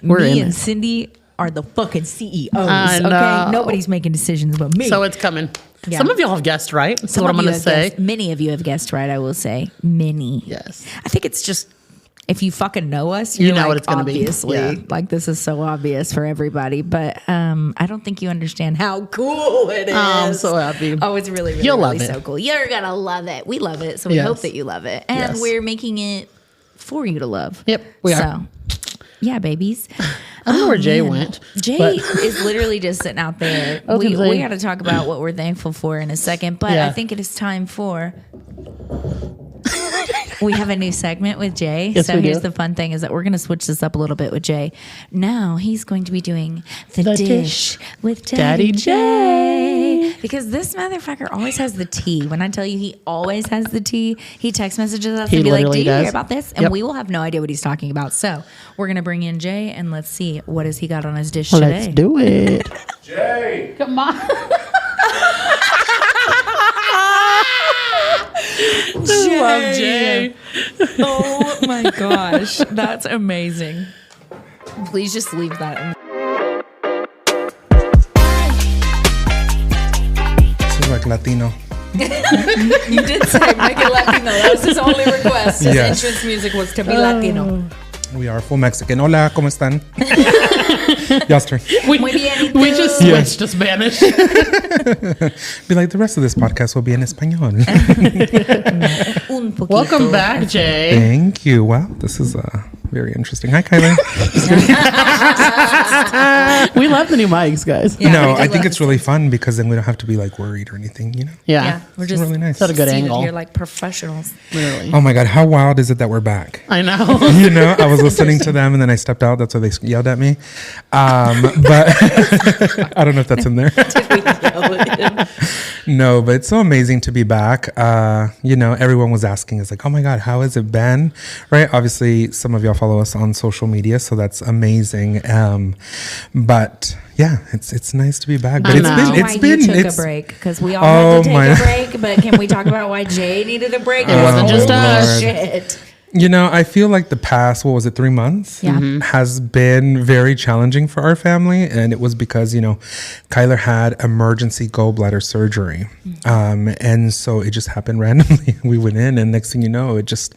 S2: We're
S3: me
S2: in
S3: and
S2: it.
S3: Cindy are the fucking CEOs,
S2: I know.
S3: okay? Nobody's making decisions but me.
S2: So it's coming.
S3: Yeah.
S2: Some of y'all have guessed, right? That's
S3: Some
S2: what
S3: of
S2: I'm
S3: you
S2: going to
S3: have
S2: say.
S3: guessed- many of you have guessed right, I will say. Many.
S2: Yes.
S3: I think it's just, if you fucking know us,
S2: You
S3: you're
S2: know
S3: like,
S2: what it's gonna be.
S3: obviously,
S2: Yeah.
S3: like this is so obvious for everybody. But I don't think you understand how cool it is.
S2: I'm so happy.
S3: Oh, it's really, really,
S2: You'll
S3: really
S2: love it.
S3: so cool. You're going to love it. We love it. So we
S2: Yes.
S3: hope that you love it. And
S2: Yes.
S3: we're making it for you to love.
S2: Yep, we are.
S3: So, yeah, babies.
S2: I don't know where Jay
S3: man.
S2: went.
S3: Jay
S2: but-
S3: is literally just sitting out there.
S2: I was
S3: We
S2: gonna say-
S3: got to talk about what we're thankful for in a second, but
S2: Yeah.
S3: I think it is time for. We have a new segment with Jay.
S2: Yes,
S3: so
S2: we do.
S3: here's the fun thing is that we're going to switch this up a little bit with Jay. Now he's going to be doing the dish with Daddy Jay. Because this motherfucker always has the tea. When I tell you he always has the tea, he text messages us
S2: He
S3: and be like, do
S2: literally
S3: you hear
S2: does.
S3: about this? And
S2: Yep.
S3: we will have no idea what he's talking about. So we're going to bring in Jay and let's see what has he got on his dish
S2: Let's
S3: today.
S2: do it.
S4: Jay!
S2: Come on. Love Jay.
S3: Oh my gosh, that's amazing. Please just leave that in.
S5: This is like Latino.
S3: You did say make it Latino. That was his only request. His
S5: Yes.
S3: entrance music was to be Latino.
S5: We are full Mexican. Hola, ¿cómo están? Y'all's turn.
S3: Muy bien, ¿y
S2: We
S3: tú?
S2: just switched to Spanish.
S5: Be like, the rest of this podcast will be in español.
S3: Un poquito.
S2: Welcome back, Jay.
S5: Thank you. Wow, this is very interesting. Hi, Kylie.
S2: We love the new mics, guys.
S3: Yeah,
S5: no,
S3: we do
S5: I think
S3: love
S5: it's really fun because then we don't have to be like worried or anything, you know?
S2: Yeah.
S3: Yeah, we're just
S5: really nice.
S2: That's a good
S3: seated
S2: angle.
S3: here like professionals.
S2: Literally.
S5: Oh my God, how wild is it that we're back?
S2: I know.
S5: You know, I was listening to them and then I stepped out. That's why they yelled at me. But I don't know if that's in there. No, but it's so amazing to be back. You know, everyone was asking, it's like, oh my God, how has it been? Right? Obviously, some of y'all follow us on social media, so that's amazing. But yeah, it's nice to be back. But
S2: I
S5: it's
S2: know.
S5: been,
S3: Why
S5: it's been,
S3: you took
S5: it's,
S3: a break? Because we all
S5: Oh
S3: had to take
S5: my-
S3: a break. But can we talk about why Jay needed a break?
S2: It wasn't just
S5: Lord.
S2: us.
S3: Shit.
S5: You know, I feel like the past, 3 months?
S3: Yeah.
S5: Has been very challenging for our family. And it was because, you know, Kyler had emergency gallbladder surgery. And so it just happened randomly. We went in and next thing you know, it just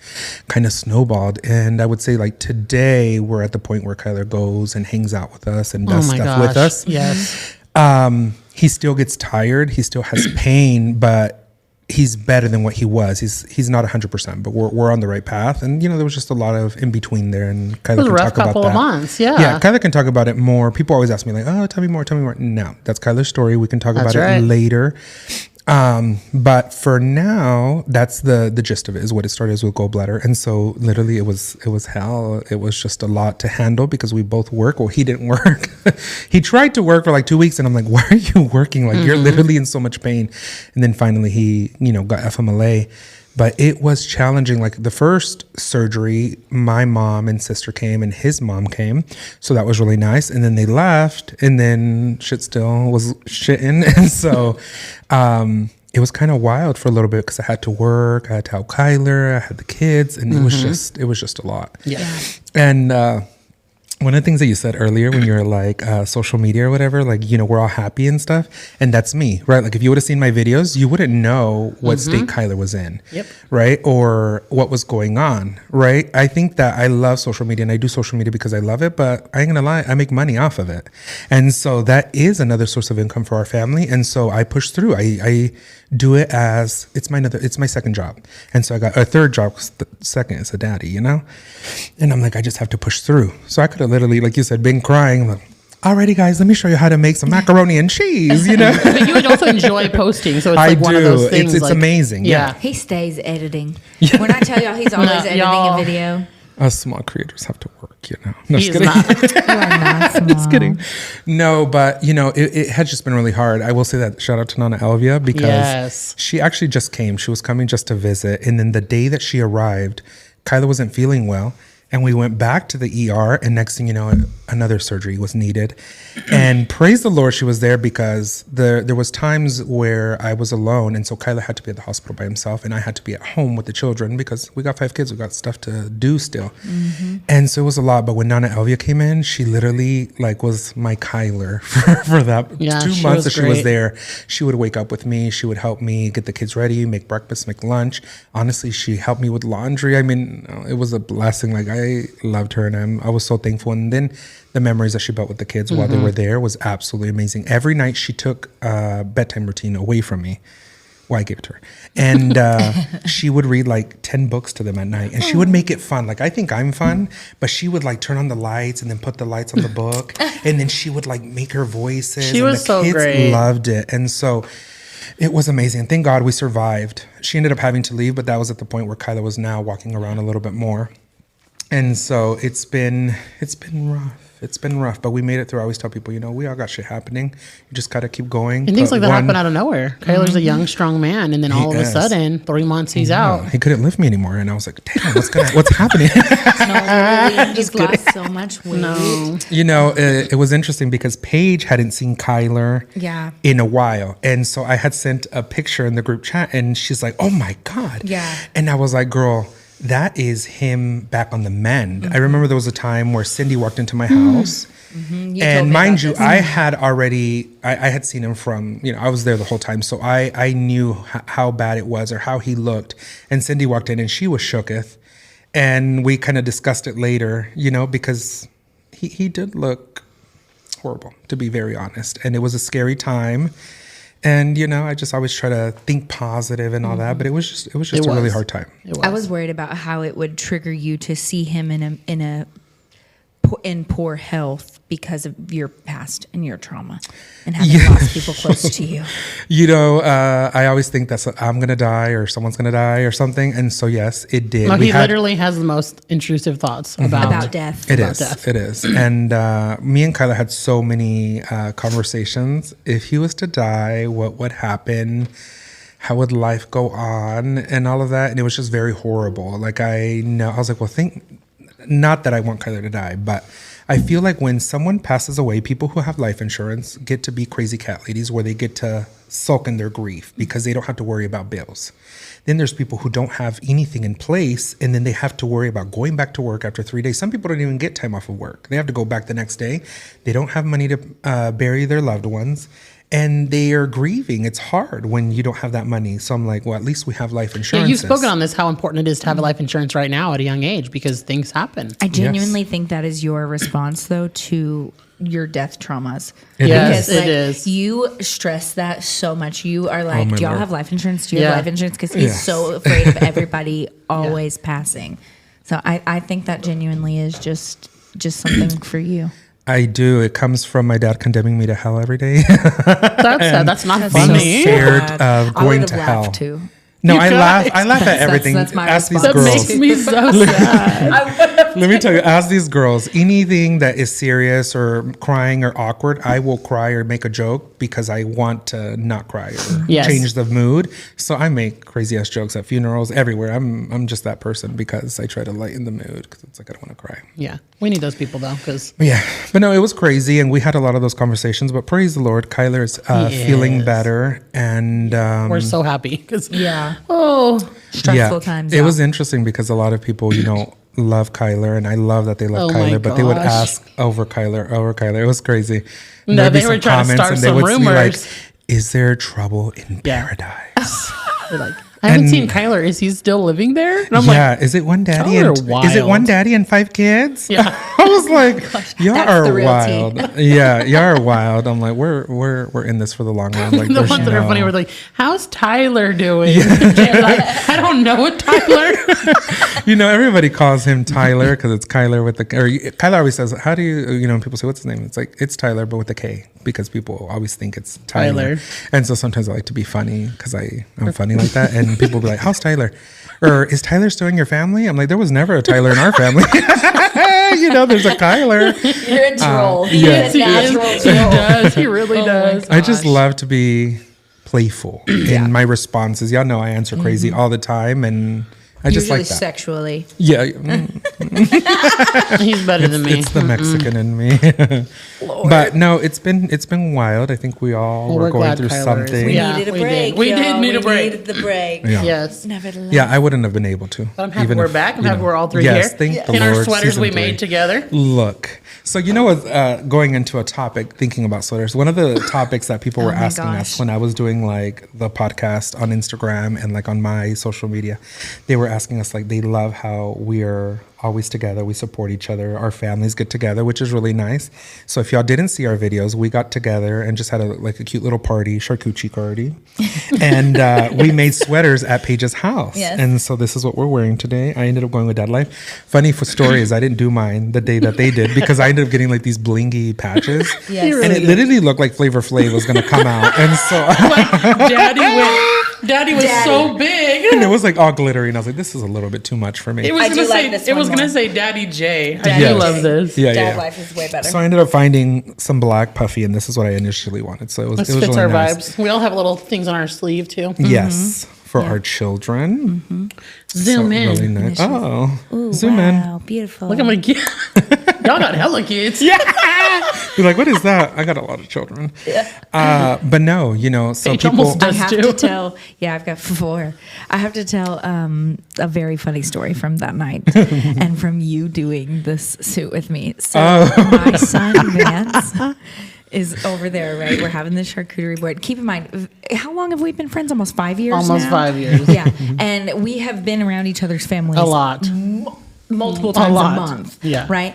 S5: kind of snowballed. And I would say like today we're at the point where Kyler goes and hangs out with us and
S2: Oh
S5: does
S2: my
S5: stuff
S2: gosh.
S5: with us.
S2: Yes.
S5: He still gets tired. He still has pain, but he's better than what he was. He's not 100%, but we're on the right path. And you know, there was just a lot of in between there, and Kyler
S2: It was a
S5: can
S2: rough
S5: talk about
S2: couple
S5: that.
S2: of months. Yeah.
S5: Yeah, Kyler can talk about it more. People always ask me like, "Oh, tell me more, tell me more." No, that's Kyler's story. We can talk
S2: That's
S5: about
S2: right.
S5: it later. But for now, that's the gist of it. Is what it started as with gallbladder, and so literally it was hell. It was just a lot to handle because we both work. Well, he didn't work. He tried to work for like 2 weeks, and I'm like, "Why are you working? Like you're literally in so much pain." And then finally, he got FMLA. But it was challenging. Like the first surgery, my mom and sister came and his mom came. So that was really nice. And then they left and then shit still was shitting. And so it was kind of wild for a little bit because I had to work. I had to help Kyler. I had the kids. And it was just a lot.
S2: Yeah.
S5: And one of the things that you said earlier when you were like social media or whatever, like, we're all happy and stuff. And that's me, right? Like if you would have seen my videos, you wouldn't know what state Kyler was in,
S2: Yep.
S5: right? Or what was going on, right? I think that I love social media and I do social media because I love it, but I ain't gonna lie, I make money off of it. And so that is another source of income for our family. And so I push through. I do it as it's my second job. And so I got a third job because the second is a daddy, And I'm like, I just have to push through. So I could have literally, like you said, been crying. I'm like, alrighty guys, let me show you how to make some macaroni and cheese, you know.
S2: But you would also enjoy posting, so it's
S5: I
S2: like one of
S5: do.
S2: those things.
S5: It's
S2: like,
S5: amazing. Yeah.
S3: He stays editing. When I tell y'all, he's always editing
S2: y'all.
S3: a video.
S5: Us small creators have to work, you know. No,
S2: He
S5: just
S2: is
S5: kidding.
S2: not.
S3: You are not small.
S5: Just kidding. No, but you know, it had just been really hard. I will say that shout out to Nana Elvia because
S2: Yes.
S5: she actually just came. She was coming just to visit. And then the day that she arrived, Kyla wasn't feeling well. And we went back to the ER, and next thing you know, another surgery was needed. And praise the Lord, she was there because there was times where I was alone, and so Kyla had to be at the hospital by himself, and I had to be at home with the children because we got 5 kids, we got stuff to do still. And so it was a lot. But when Nana Elvia came in, she literally like was my Kyler for that
S2: Yeah,
S5: 2
S2: she
S5: months
S2: was
S5: that she was
S2: great.
S5: there. She would wake up with me. She would help me get the kids ready, make breakfast, make lunch. Honestly, she helped me with laundry. I mean, it was a blessing. Like I loved her, and I was so thankful. And then the memories that she built with the kids while they were there was absolutely amazing. Every night she took a bedtime routine away from me. Well, I gave it to her. And she would read like 10 books to them at night, and she would make it fun. Like I think I'm fun, but she would like turn on the lights and then put the lights on the book, and then she would like make her voices.
S2: She
S5: and
S2: was
S5: the
S2: so
S5: kids
S2: great.
S5: loved it. And so it was amazing. Thank God we survived. She ended up having to leave, but that was at the point where Kyla was now walking around a little bit more. And so it's been rough. It's been rough, but we made it through. I always tell people, you know, we all got shit happening. You just got to keep going.
S2: And things
S5: Put
S2: like that
S5: one-
S2: happen out of nowhere. Kyler's a young, strong man, and then all of a
S5: is.
S2: sudden, 3 months he's out.
S5: He couldn't lift me anymore, and I was like, "Damn, what's happening?"
S3: He's lost so much weight.
S2: No.
S5: You know, it was interesting because Paige hadn't seen Kyler
S3: Yeah.
S5: in a while, and so I had sent a picture in the group chat, and she's like, "Oh my God!"
S3: Yeah.
S5: And I was like, "Girl, that is him back on the mend." I remember there was a time where Cindy walked into my house.
S3: You told
S5: And
S3: me
S5: mind
S3: about
S5: you,
S3: this.
S5: I had already, I had seen him from, you know, I was there the whole time. So I knew how bad it was or how he looked. And Cindy walked in and she was shooketh. And we kind of discussed it later, you know, because he did look horrible, to be very honest. And it was a scary time. And, you know, I just always try to think positive and all that. But it was just a really hard time.
S3: I was worried about how it would trigger you to see him in poor health because of your past and your trauma and having lost people close to you.
S5: You know, I always think that's I'm going to die or someone's going to die or something. And so, yes, it did.
S2: No,
S5: We
S2: he
S5: had-
S2: literally has the most intrusive thoughts
S3: About death.
S5: It
S2: about
S5: is.
S2: death.
S5: It is. And me and Kyla had so many conversations. If he was to die, what would happen? How would life go on? And all of that. And it was just very horrible. Like I was like, well, not that I want Kyla to die, but I feel like when someone passes away, people who have life insurance get to be crazy cat ladies where they get to sulk in their grief because they don't have to worry about bills. Then there's people who don't have anything in place, and then they have to worry about going back to work after 3 days. Some people don't even get time off of work. They have to go back the next day. They don't have money to bury their loved ones, and they are grieving. It's hard when you don't have that money. So I'm like, well, at least we have life
S2: Yeah,
S5: insurance.
S2: you've spoken on this, how important it is to have a life insurance right now at a young age because things happen.
S3: I genuinely think that is your response, though, to your death traumas.
S2: Yes,
S3: Because,
S2: it is.
S3: You stress that so much. You are like,
S5: my
S3: do y'all
S5: Lord.
S3: have life insurance? Do you have
S2: Yeah.
S3: life insurance? Because he's
S5: Yes.
S3: so afraid of everybody always passing. So I think that genuinely is just something for you.
S5: I do. It comes from my dad condemning me to hell every day.
S2: That's sad. That's not
S5: being
S2: funny.
S5: scared
S3: Sad.
S5: of
S3: I
S5: going
S3: would've
S5: to
S3: laughed
S5: hell.
S3: too.
S5: No,
S2: You
S5: I
S2: guys.
S5: laugh at everything.
S3: that's my
S5: Ask these
S3: response.
S2: That
S5: girls.
S2: makes me so sad.
S5: Let me tell you, ask these girls, anything that is serious or crying or awkward, I will cry or make a joke because I want to not cry or
S2: Yes.
S5: change the mood. So I make crazy ass jokes at funerals everywhere. I'm just that person because I try to lighten the mood because it's like I don't want to cry.
S2: Yeah, we need those people though, because
S5: But yeah, but no, it was crazy, and we had a lot of those conversations. But praise the Lord, Kyler is
S2: He
S5: feeling
S2: is.
S5: better, and
S2: we're so happy. Because
S3: Yeah.
S2: oh,
S3: Stressful times.
S5: It
S3: y'all.
S5: was interesting because a lot of people, you know, love Kyler, and I love that they love
S2: Oh my
S5: Kyler, but they would
S2: gosh.
S5: ask over Kyler. It was crazy.
S2: No,
S5: There'd be
S2: they were
S5: some
S2: trying to
S5: comments,
S2: start
S5: and they
S2: some
S5: would be like,
S2: rumors.
S5: "Is there trouble in
S2: Yeah.
S5: paradise?"
S2: they're like, I haven't
S5: And-
S2: seen Kyler. Is he still living there? And I'm
S5: yeah,
S2: like,
S5: is it one daddy
S2: Y'all are
S5: and is it one
S2: wild.
S5: daddy and 5 kids?
S2: yeah.
S5: I'm was like, y'all
S3: that's
S5: are
S3: the real
S5: wild. Yeah, y'all are wild. I'm like, we're in this for the long run. Like,
S2: The
S5: there's
S2: ones that are
S5: no-
S2: funny were like, "How's Tyler doing?" Jay's like, "I don't know what Tyler."
S5: You know, everybody calls him Tyler because it's Kyler with the, or Kyler always says, how do you know, when people say, what's his name? It's like, it's Tyler, but with a K, because people always think it's Tyler.
S2: Tyler.
S5: And so sometimes I like to be funny because I'm funny like that. And people will be like, how's Tyler? Or is Tyler still in your family? I'm like, there was never a Tyler in our family. You know, there's a Kyler.
S3: You're a troll.
S5: yes.
S3: You're a
S2: He is.
S3: natural
S2: He
S3: troll.
S2: does. He really does.
S5: I just love to be playful in my responses. Y'all know I answer crazy all the time. And I just
S3: Usually
S5: like that.
S3: sexually.
S5: Yeah.
S2: He's better than me.
S5: It's the Mexican in me. But no, it's been wild. I think we all
S2: Well,
S5: were
S2: we're
S5: going
S2: glad
S5: through
S2: Kyler is-
S5: something.
S3: We
S2: Yeah,
S3: needed a
S2: we
S3: break.
S2: did. We did
S3: y'all.
S2: need a break.
S3: Needed the break.
S5: Yeah.
S2: Yes.
S3: Nevertheless.
S5: Yeah, I wouldn't have been able to.
S2: But I'm happy
S5: even
S2: we're
S5: if,
S2: back. I'm
S5: you
S2: happy
S5: know.
S2: we're all three
S5: Yes,
S2: here.
S5: thank the
S2: In our
S5: Lord,
S2: sweaters
S5: season
S2: we
S5: 3.
S2: made together.
S5: Look, so you know what? Going into a topic, thinking about sweaters. One of the topics that people were
S3: my
S5: asking
S3: gosh.
S5: us when I was doing like the podcast on Instagram and like on my social media, they were asking us like they love how we are always together. We support each other. Our families get together, which is really nice. So if y'all didn't see our videos, we got together and just had a cute little party, charcuterie party, and we made sweaters at Paige's house.
S3: Yes.
S5: And so this is what we're wearing today. I ended up going with Dad Life. Funny for story is I didn't do mine the day that they did because I ended up getting like these blingy patches.
S3: Yes.
S5: And it literally looked like Flavor Flav was going to come out. And so
S2: Daddy was so big.
S5: and it was like all glittery. And I was like, this is a little bit too much for me.
S2: It was
S3: I
S2: gonna
S3: do
S2: say
S3: like this
S2: it was
S3: one
S2: gonna
S3: more.
S2: say Daddy J. I
S3: Daddy
S2: do
S5: Yes.
S2: love this.
S5: Yeah,
S3: Dad
S5: yeah.
S3: life is way better.
S5: So I ended up finding some black puffy, and this is what I initially wanted. So it was,
S2: This
S5: it was
S2: fits
S5: really
S2: our
S5: nice.
S2: vibes. We all have little things on our sleeve too.
S5: Yes, for our children.
S2: Zoom
S5: So
S2: in.
S5: really nice. Oh,
S3: Ooh,
S5: zoom
S3: wow, beautiful.
S2: Look at my kid. Y'all got hella kids.
S5: in. You're like, what is that? I got a lot of children. But no, you know, so
S2: Paige
S5: people.
S2: almost
S3: I
S2: does
S3: have
S2: too.
S3: to tell. Yeah, I've got 4. I have to tell a very funny story from that night, and from you doing this suit with me. So my son Vance is over there. Right, we're having this charcuterie board. Keep in mind, how long have we been friends? Almost 5 years.
S2: Almost
S3: now?
S2: 5 years.
S3: Yeah, and we have been around each other's families
S2: A lot.
S3: multiple times a
S2: lot.
S3: month.
S2: Yeah.
S3: Right.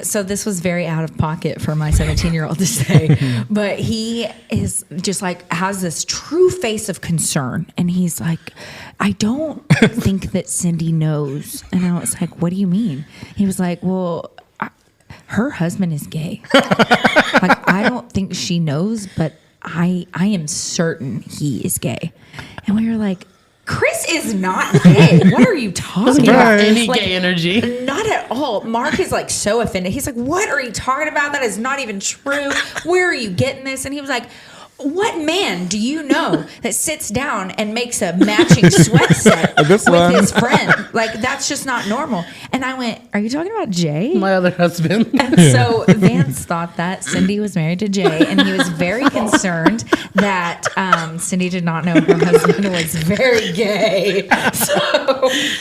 S3: So this was very out of pocket for my 17-year-old to say, but he is just like has this true face of concern, and he's like, "I don't think that Cindy knows." And I was like, "What do you mean?" He was like, "Well, her husband is gay. Like, I don't think she knows, but I am certain he is gay." And we were like, Chris is not gay. What are you talking about?
S2: Any
S3: Like,
S2: gay energy.
S3: not at all. Mark is like so offended. He's like, "What are you talking about? That is not even true. Where are you getting this?" And he was like, "What man do you know that sits down and makes a matching sweat set
S5: This
S3: with
S5: one.
S3: his friend? Like, that's just not normal." And I went, "Are you talking about Jay?"
S2: My other husband.
S3: And so Vance thought that Cindy was married to Jay, and he was very concerned that Cindy did not know her husband was very gay. So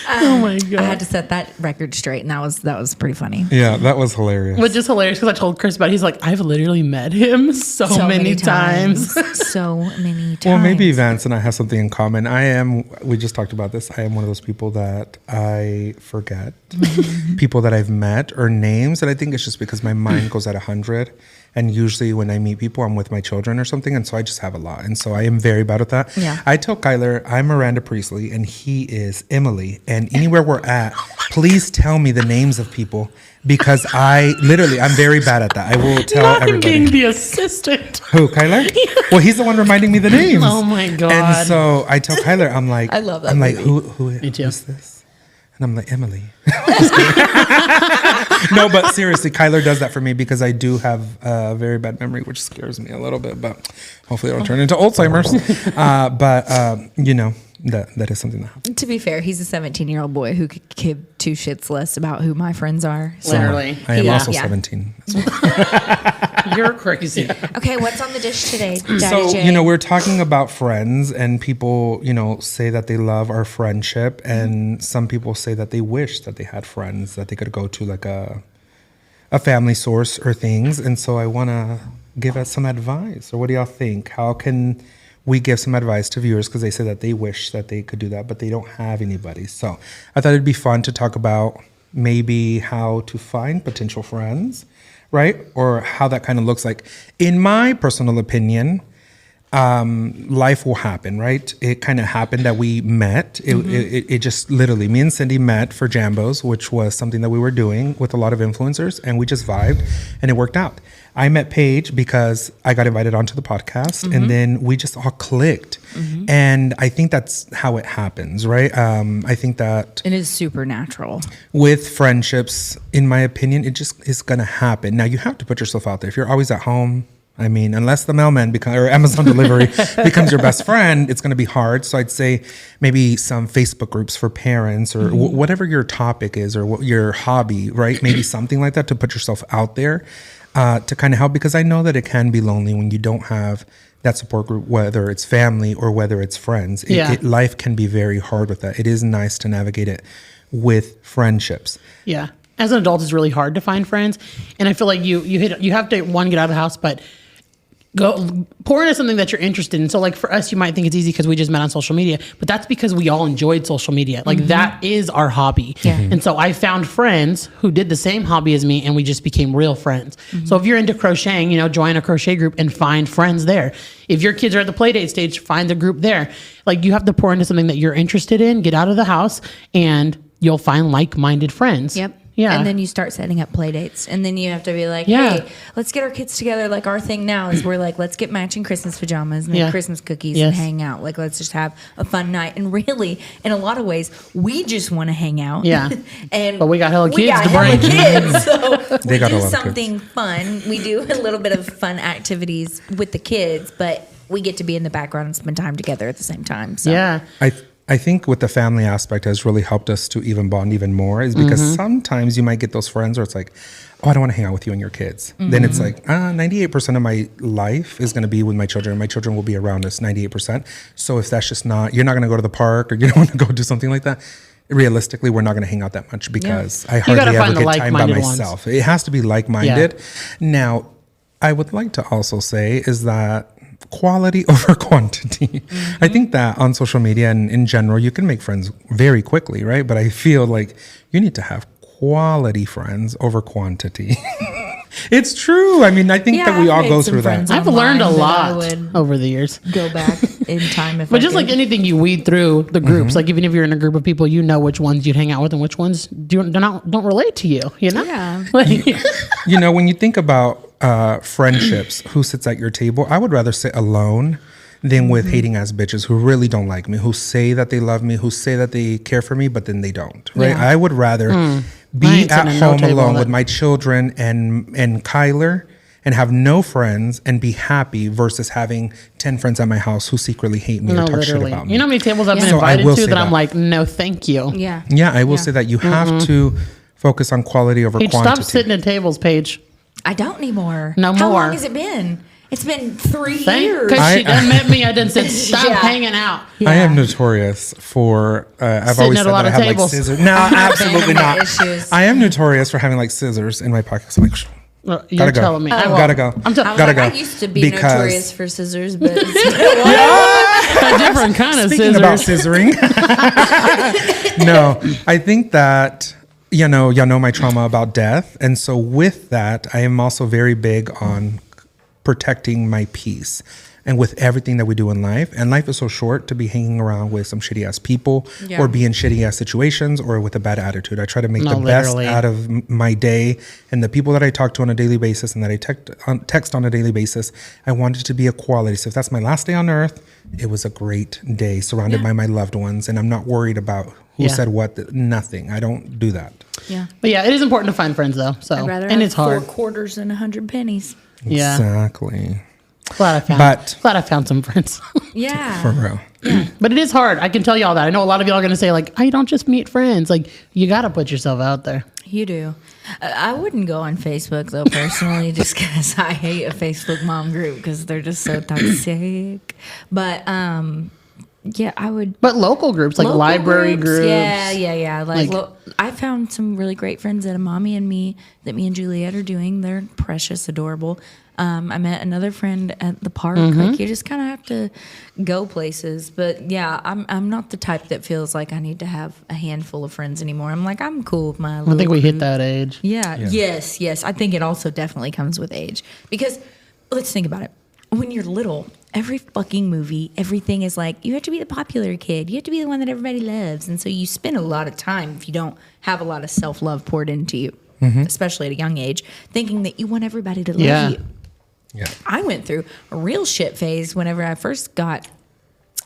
S2: Oh my god.
S3: I had to set that record straight, and that was pretty funny.
S5: Yeah, that was hilarious.
S2: Which is hilarious because I told Chris about it. He's like, I've literally met him so many times.
S3: So many times.
S5: Well, maybe Vance and I have something in common. We just talked about this. I am one of those people that I forget people that I've met or names. And I think it's just because my mind goes at 100. And usually when I meet people, I'm with my children or something. And so I just have a lot. And so I am very bad at that.
S3: Yeah.
S5: I tell Kyler, I'm Miranda Priestley and he is Emily. And anywhere we're at, please tell me the names of people because I'm very bad at that. I will tell
S2: Not
S5: everybody.
S2: being the assistant.
S5: Who, Kyler? Well, he's the one reminding me the names.
S2: Oh my God.
S5: And so I tell Kyler, I'm like,
S3: I love that
S5: I'm like,
S3: movie.
S5: who
S2: too.
S5: is this? And I'm like, Emily. No, but seriously, Kyler does that for me because I do have a very bad memory, which scares me a little bit, but hopefully it'll turn into Alzheimer's. You know, that is something that happens.
S3: To be fair, he's a 17-year-old boy who could give 2 shits less about who my friends are. So.
S2: Literally.
S5: I am
S3: Yeah.
S5: also
S3: Yeah.
S5: 17.
S2: You're crazy.
S3: Okay, what's on the dish today, Daddy
S5: So,
S3: J?
S5: you know, we're talking about friends, and people, you know, say that they love our friendship, and some people say that they wish that they had friends that they could go to, like a family source or things. And so I want to give us some advice. Or what do y'all think? How can we give some advice to viewers because they say that they wish that they could do that, but they don't have anybody. So I thought it'd be fun to talk about maybe how to find potential friends, right? Or how that kind of looks like. In my personal opinion, life will happen, right? It kind of happened that we met. It just literally, me and Cindy met for Jambos, which was something that we were doing with a lot of influencers, and we just vibed and it worked out. I met Paige because I got invited onto the podcast and then we just all clicked. And I think that's how it happens, right? I think that
S3: It is supernatural.
S5: with friendships, in my opinion, it just is going to happen. Now, you have to put yourself out there. If you're always at home, I mean, unless the mailman or Amazon delivery becomes your best friend, it's going to be hard. So I'd say maybe some Facebook groups for parents or whatever your topic is or what your hobby, right? Maybe something like that to put yourself out there to kind of help, because I know that it can be lonely when you don't have that support group, whether it's family or whether it's friends. Life can be very hard with that. It is nice to navigate it with friendships.
S2: Yeah. As an adult, it's really hard to find friends. And I feel like you have to, one, get out of the house, but go pour into something that you're interested in. So like for us, you might think it's easy because we just met on social media, but that's because we all enjoyed social media. Like that is our hobby.
S3: Yeah.
S2: And so I found friends who did the same hobby as me and we just became real friends. So if you're into crocheting, join a crochet group and find friends there. If your kids are at the play date stage, find a group there. Like you have to pour into something that you're interested in, get out of the house, and you'll find like-minded friends.
S3: Yep.
S2: Yeah.
S3: And then you start setting up play dates. And then you have to be like,
S2: Yeah.
S3: hey, let's get our kids together. Like our thing now is we're like, let's get matching Christmas pajamas and
S2: Yeah.
S3: make Christmas cookies
S2: Yes.
S3: and hang out. Like, let's just have a fun night. And really, in a lot of ways, we just want to hang out.
S2: Yeah.
S3: And
S2: But we got hella
S3: we
S2: kids
S3: got
S2: to
S3: hella
S2: bring.
S3: kids. So
S5: They
S3: we
S5: got a
S3: do
S5: lot of
S3: something fun. We do a little bit of fun activities with the kids, but we get to be in the background and spend time together at the same time. So.
S2: Yeah.
S5: I think with the family aspect has really helped us to even bond even more, is because sometimes you might get those friends where it's like, oh, I don't want to hang out with you and your kids. Then it's like 98% of my life is going to be with my children. My children will be around us 98%. So if that's just you're not going to go to the park or you don't want to go do something like that, realistically, we're not going to hang out that much because I
S2: gotta
S5: hardly ever
S2: find the
S5: get time by
S2: like-minded ones.
S5: myself. It has to be like-minded. Now, I would like to also say is that quality over quantity. I think that on social media and in general, you can make friends very quickly, right? But I feel like you need to have quality friends over quantity. It's true. I mean, I think
S3: Yeah,
S5: that we
S3: I've
S5: all
S3: made
S5: go
S3: some
S5: through that.
S3: friends
S2: I've learned a
S3: online that I
S2: lot
S3: would
S2: over the years.
S3: go back in time if
S2: But
S3: I
S2: just
S3: could.
S2: like anything, you weed through the groups. Like even if you're in a group of people, you know which ones you'd hang out with and which ones don't relate to you. You know?
S3: Yeah.
S2: Like,
S5: You know, when you think about friendships, who sits at your table, I would rather sit alone than with hating ass bitches who really don't like me, who say that they love me, who say that they care for me, but then they don't. Right?
S3: Yeah.
S5: I would rather
S2: I
S5: be
S2: ain't
S5: at
S2: sitting at no
S5: home
S2: table
S5: alone
S2: that-
S5: with my children and Kyler and have no friends and be happy versus having 10 friends at my house who secretly hate me
S2: no,
S5: or talk shit
S2: literally.
S5: about me.
S2: You know how many tables I've been
S5: So I
S2: invited
S5: will
S2: to
S5: say
S2: that I'm
S5: that.
S2: like, no, thank you.
S3: Yeah.
S5: Yeah, I will say that you have to focus on quality over
S2: Paige,
S5: quantity.
S2: stop sitting at tables, Paige.
S3: I don't anymore.
S2: No
S3: How
S2: more.
S3: long has it been? It's been 3
S2: Thank
S3: years.
S2: because she
S5: I-
S2: done met me. I done said, stop
S3: Yeah.
S2: hanging out.
S5: I am notorious for. I've
S2: Sitting
S5: always
S2: at a
S5: said
S2: lot
S5: that I
S2: of
S5: have like
S2: tables.
S5: scissors. No, absolutely
S3: Abandonment
S5: not.
S3: issues.
S5: I am notorious for having like scissors in my pockets. I'm like,
S2: You're
S5: gotta go.
S2: telling me. I
S5: Gotta go.
S2: I'm
S3: I was
S5: Gotta
S3: like,
S5: go.
S3: I used to be
S5: Because-
S3: notorious for scissors, but
S2: a different kind of
S5: Speaking
S2: scissors.
S5: about scissoring, no, I think that y'all know my trauma about death, and so with that, I am also very big on protecting my peace. And with everything that we do in life, and life is so short to be hanging around with some shitty ass people or be in shitty ass situations or with a bad attitude. I try to make
S2: No,
S5: the
S2: literally.
S5: best out of my day and the people that I talk to on a daily basis and that I text on a daily basis. I want it to be a quality. So if that's my last day on earth, it was a great day surrounded by my loved ones. And I'm not worried about who
S2: Yeah.
S5: said what, nothing. I don't do that.
S3: yeah.
S2: But yeah, it is important to find friends though. So
S3: I'd rather
S2: and
S3: have
S2: it's hard.
S3: 4 quarters than 100 pennies.
S2: Yeah.
S5: Exactly.
S2: Glad I found some friends.
S3: Yeah.
S5: For real.
S2: But it is hard. I can tell y'all that. I know a lot of y'all are going to say like, "I don't just meet friends." Like you got to put yourself out there.
S3: You do. I wouldn't go on Facebook though personally, just because I hate a Facebook mom group because they're just so toxic. But yeah, I would.
S2: But local groups like
S3: Local
S2: library groups.
S3: Yeah. Like,
S2: Like-
S3: I found some really great friends at a Mommy and Me that me and Juliet are doing. They're precious, adorable. I met another friend at the park. Like you just kind of have to go places. But yeah, I'm not the type that feels like I need to have a handful of friends anymore. I'm like, I'm cool with my
S2: I think we hit that age.
S3: Yeah. Yes. I think it also definitely comes with age. Because let's think about it. When you're little, every fucking movie, everything is like, you have to be the popular kid. You have to be the one that everybody loves. And so you spend a lot of time, if you don't have a lot of self-love poured into you, especially at a young age, thinking that you want everybody to love you.
S5: Yeah.
S3: I went through a real shit phase whenever I first got,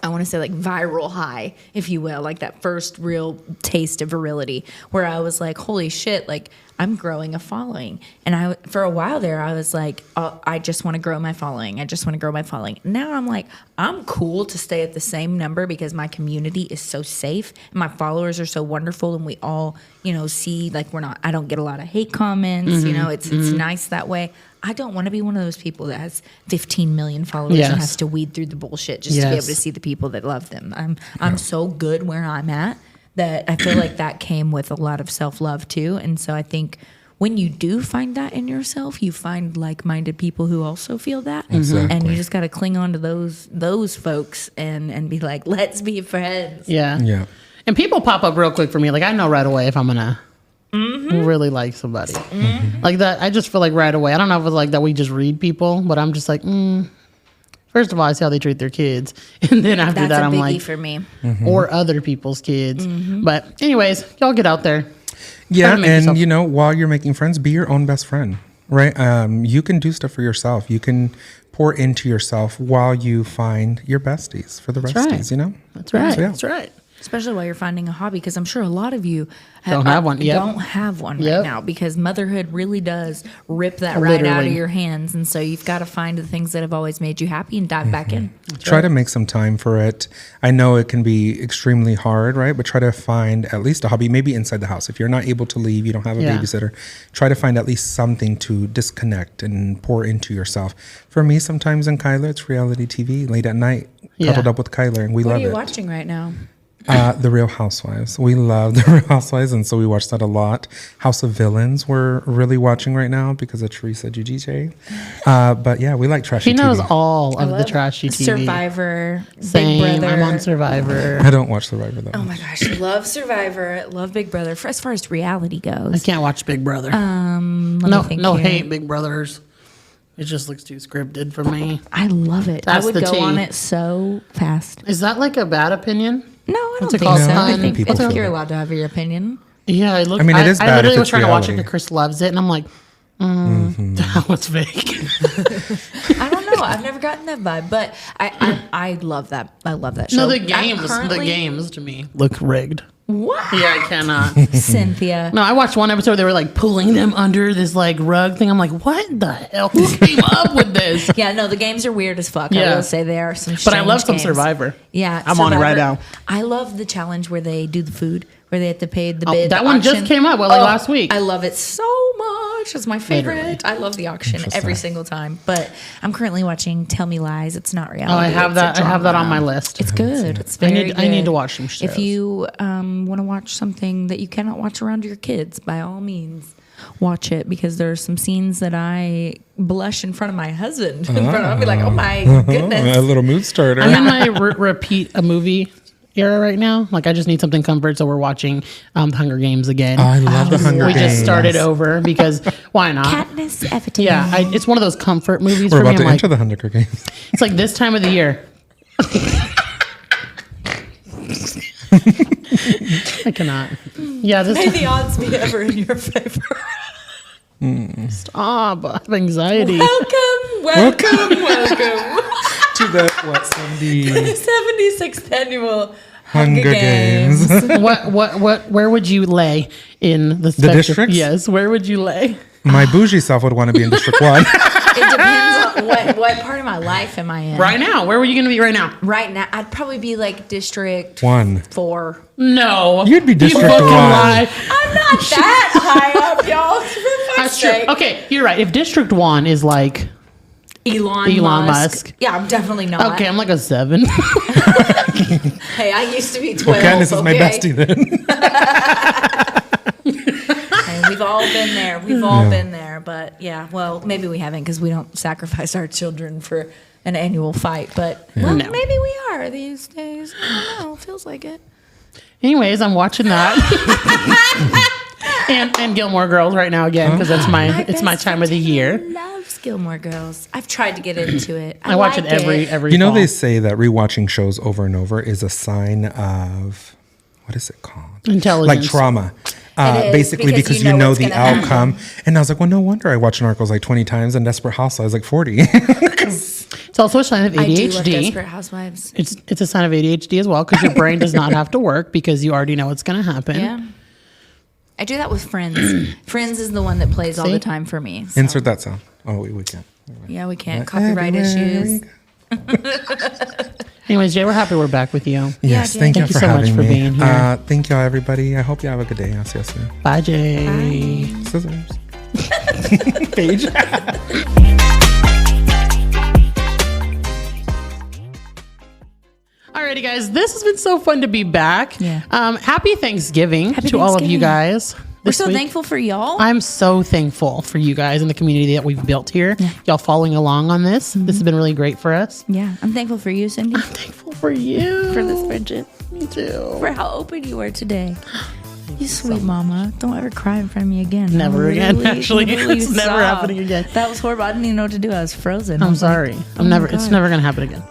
S3: I want to say like viral high, if you will, like that first real taste of virility, where I was like, holy shit, like I'm growing a following. And for a while there, I was like, oh, I just want to grow my following. I just want to grow my following. Now I'm like, I'm cool to stay at the same number because my community is so safe and my followers are so wonderful. And we all, see like I don't get a lot of hate comments, it's nice that way. I don't want to be one of those people that has 15 million followers and has to weed through the bullshit just to be able to see the people that love them. I'm so good where I'm at that I feel like that came with a lot of self-love too. And so I think when you do find that in yourself, you find like-minded people who also feel that.
S5: Exactly.
S3: And you just got to cling on to those folks and be like, let's be friends.
S2: Yeah.
S5: Yeah.
S2: And people pop up real quick for me. Like I know right away if I'm gonna really like somebody. Like that. I just feel like right away. I don't know if it's like that we just read people, but I'm just like, first of all, I see how they treat their kids, and then after
S3: That's
S2: that,
S3: a
S2: I'm
S3: biggie
S2: like,
S3: for me.
S2: or other people's kids. But anyways, y'all get out there.
S5: Yeah,
S2: Try to make yourself-
S5: and while you're making friends, be your own best friend, right? You can do stuff for yourself. You can pour into yourself while you find your besties for the
S2: right.
S5: resties.
S2: That's right.
S5: So, yeah.
S2: That's right.
S3: Especially while you're finding a hobby, because I'm sure a lot of you
S2: Don't have one. Yep.
S3: don't have one
S2: Yep.
S3: right now, because motherhood really does rip that right out of
S2: Literally.
S3: your hands. And so you've got to find the things that have always made you happy and dive back in.
S5: Try to make some time for it. I know it can be extremely hard, right? But try to find at least a hobby, maybe inside the house. If you're not able to leave, you don't have a
S2: Yeah.
S5: babysitter, try to find at least something to disconnect and pour into yourself. For me, sometimes in Kyler, it's reality TV late at night, cuddled up with Kyler, and we
S3: What
S5: love
S3: are you
S5: it.
S3: watching right now?
S5: The Real Housewives. We love The Real Housewives, and so we watch that a lot. House of Villains we're really watching right now because of Teresa GGJ. But yeah, we like trashy
S2: He knows
S5: TV.
S2: all of the trashy TV.
S3: Survivor,
S2: Same.
S3: Big Brother.
S2: I'm on Survivor.
S5: I don't watch Survivor though.
S3: Oh my gosh, love Survivor, love Big Brother. As far as reality
S2: I
S3: goes,
S2: can't watch Big Brother.
S3: let me
S2: no
S3: think
S2: no
S3: here.
S2: hate Big Brothers. It just looks too scripted for me.
S3: I love it.
S2: That's
S3: I would
S2: the
S3: go
S2: tea.
S3: on it so fast.
S2: Is that like a bad opinion?
S3: No, I don't
S2: What's it
S3: think
S2: called?
S3: so.
S2: No,
S3: I
S2: I
S3: think,
S5: people
S3: I think
S5: feel
S3: you're
S5: that.
S3: allowed to have your opinion.
S2: Yeah, it looks.
S5: I mean, it is
S2: I
S5: bad
S2: literally
S5: if
S2: was
S5: it's
S2: trying to watch it
S5: reality.
S2: because Chris loves it, and I'm like, that was fake.
S3: I don't know. I've never gotten that vibe, but I love that. I love that show.
S2: No, the
S3: I'm
S2: games,
S3: currently-
S2: the games to me look rigged.
S3: What?
S2: Yeah, I cannot.
S3: Cynthia.
S2: No, I watched one episode. They were like pulling them under this like rug thing. I'm like, what the hell? Who came up with this?
S3: Yeah, no, the games are weird as fuck. I
S2: Yeah.
S3: will say there are some
S2: But I
S3: strange
S2: love some
S3: games.
S2: Survivor.
S3: Yeah,
S2: I'm on it right now.
S3: I love the challenge where they do the food, where they have to pay the
S2: Oh,
S3: bid.
S2: that
S3: the
S2: one just
S3: auction.
S2: came out, last week.
S3: I love it so much. It's my favorite.
S2: Literally.
S3: I love the auction every single time. But I'm currently watching Tell Me Lies. It's not reality.
S2: Oh, I have
S3: It's a
S2: that. I have that on
S3: drama.
S2: my list.
S3: It's good. It's
S2: I
S3: very
S2: need. I need
S3: good.
S2: to watch some shows.
S3: If you want to watch something that you cannot watch around your kids, by all means, watch it, because there are some scenes that I blush in front of my husband. In front of, I'll be like, oh my
S5: a
S3: goodness.
S5: little mood starter.
S2: I'm in my repeat a movie era right now. Like I just need something comfort, so we're watching The Hunger Games again.
S5: I love the Hunger
S2: We
S5: Games.
S2: just started over because why not?
S3: Katniss Everdeen.
S2: Yeah, it's one of those comfort movies
S5: We're
S2: for me.
S5: about to
S2: I'm like,
S5: enter the Hunger Games.
S2: it's like this time of the year. I cannot. Yeah, this
S3: May the odds be ever in your favor.
S2: stop. I have anxiety.
S3: Welcome.
S5: To the
S3: 76th annual
S5: Hunger Games.
S2: Where would you lay in the spectrum?
S5: districts?
S2: Yes, where would you lay?
S5: My bougie self would want to be in District 1.
S3: It depends on what part of my life am I in.
S2: Right now, where were you going to be right now?
S3: Right now, I'd probably be like District
S5: 1.
S3: 4.
S2: No,
S5: You'd be
S2: You
S5: District
S2: fucking
S5: 1.
S2: lie.
S3: I'm not that high up, y'all. For fuck's
S2: That's true.
S3: sake.
S2: Okay, you're right. If District 1 is like,
S3: Elon
S2: Musk.
S3: Yeah, I'm definitely not.
S2: okay, I'm like a 7.
S3: Hey, I used to be 12.
S5: Well, Candace is my
S3: okay?
S5: bestie then.
S3: Hey, We've all been there. We've all been there. But yeah, well, maybe we haven't because we don't sacrifice our children for an annual fight. But well,
S2: No.
S3: maybe we are these days. I don't know. Feels like it.
S2: Anyways, I'm watching that. and Gilmore Girls right now again because it's my
S3: best
S2: time of the year.
S3: Loves Gilmore Girls. I've tried to get into it.
S2: I watch it
S3: like
S2: every
S5: You know,
S2: fall.
S5: they say that rewatching shows over and over is a sign of, what is it called?
S2: Intelligence.
S5: Like trauma.
S3: It is,
S5: Basically,
S3: because
S5: because
S3: you
S5: you
S3: know
S5: know
S3: what's
S5: the
S3: gonna happen.
S5: outcome. And I was like, well, no wonder I watched Narcos like 20 times and Desperate Housewives like 40.
S2: It's also a sign of
S3: I do love
S2: ADHD.
S3: Desperate Housewives.
S2: It's a sign of ADHD as well because your brain does not have to work because you already know what's going to happen.
S3: Yeah. I do that with Friends. Friends is the one that plays all
S2: See?
S3: the time for me. So.
S5: Insert that sound. Oh, we can't.
S3: Yeah, we can't. Copyright issues.
S2: Anyways, Jay, we're happy we're back with you.
S5: Yes,
S3: Jay.
S5: thank you
S2: Thank you
S5: for
S2: so much
S5: having
S2: for
S5: me.
S2: being here.
S5: Thank y'all, everybody. I hope you have a good day. I'll see you soon.
S2: Bye, Jay.
S5: Scissors.
S2: Paige. Alrighty, guys, this has been so fun to be back.
S3: Yeah.
S2: Happy Thanksgiving
S3: Happy
S2: to all of you
S3: Thanksgiving.
S2: guys.
S3: We're
S2: this
S3: so
S2: week.
S3: thankful for y'all.
S2: I'm so thankful for you guys and the community that we've built here. Y'all following along on this. This has been really great for us.
S3: Yeah, I'm thankful for you, Cindy,
S2: Thankful for you.
S3: for this friendship,
S2: Me too.
S3: for how open you were today. You sweet mama. Don't ever cry in front of me again.
S2: Never
S3: I
S2: again, actually.
S3: literally
S2: It's never
S3: sobbed.
S2: happening again.
S3: That was horrible. I didn't even know what to do. I was frozen. I
S2: I'm
S3: was like,
S2: sorry.
S3: oh my
S2: It's
S3: God.
S2: never going to happen again.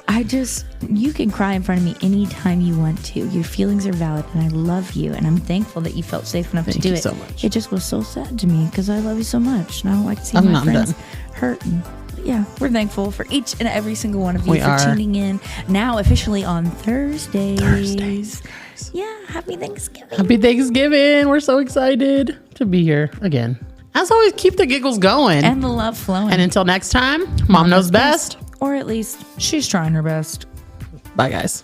S3: You can cry in front of me anytime you want to. Your feelings are valid, and I love you, and I'm thankful that you felt safe enough to
S2: Thank
S3: do
S2: you
S3: it.
S2: so much.
S3: It just was so sad to me because I love you so much, and I don't like to see
S2: I'm
S3: my
S2: not
S3: friends
S2: done.
S3: hurting. Yeah, we're thankful for each and every single one of you
S2: We
S3: for
S2: are.
S3: tuning in. Now officially on Thursdays.
S2: Thursdays.
S3: Yeah, happy Thanksgiving.
S2: Happy Thanksgiving. We're so excited to be here again. As always, keep the giggles going.
S3: And the love flowing.
S2: And until next time, Mom knows best.
S3: Or at least she's trying her best.
S2: Bye, guys.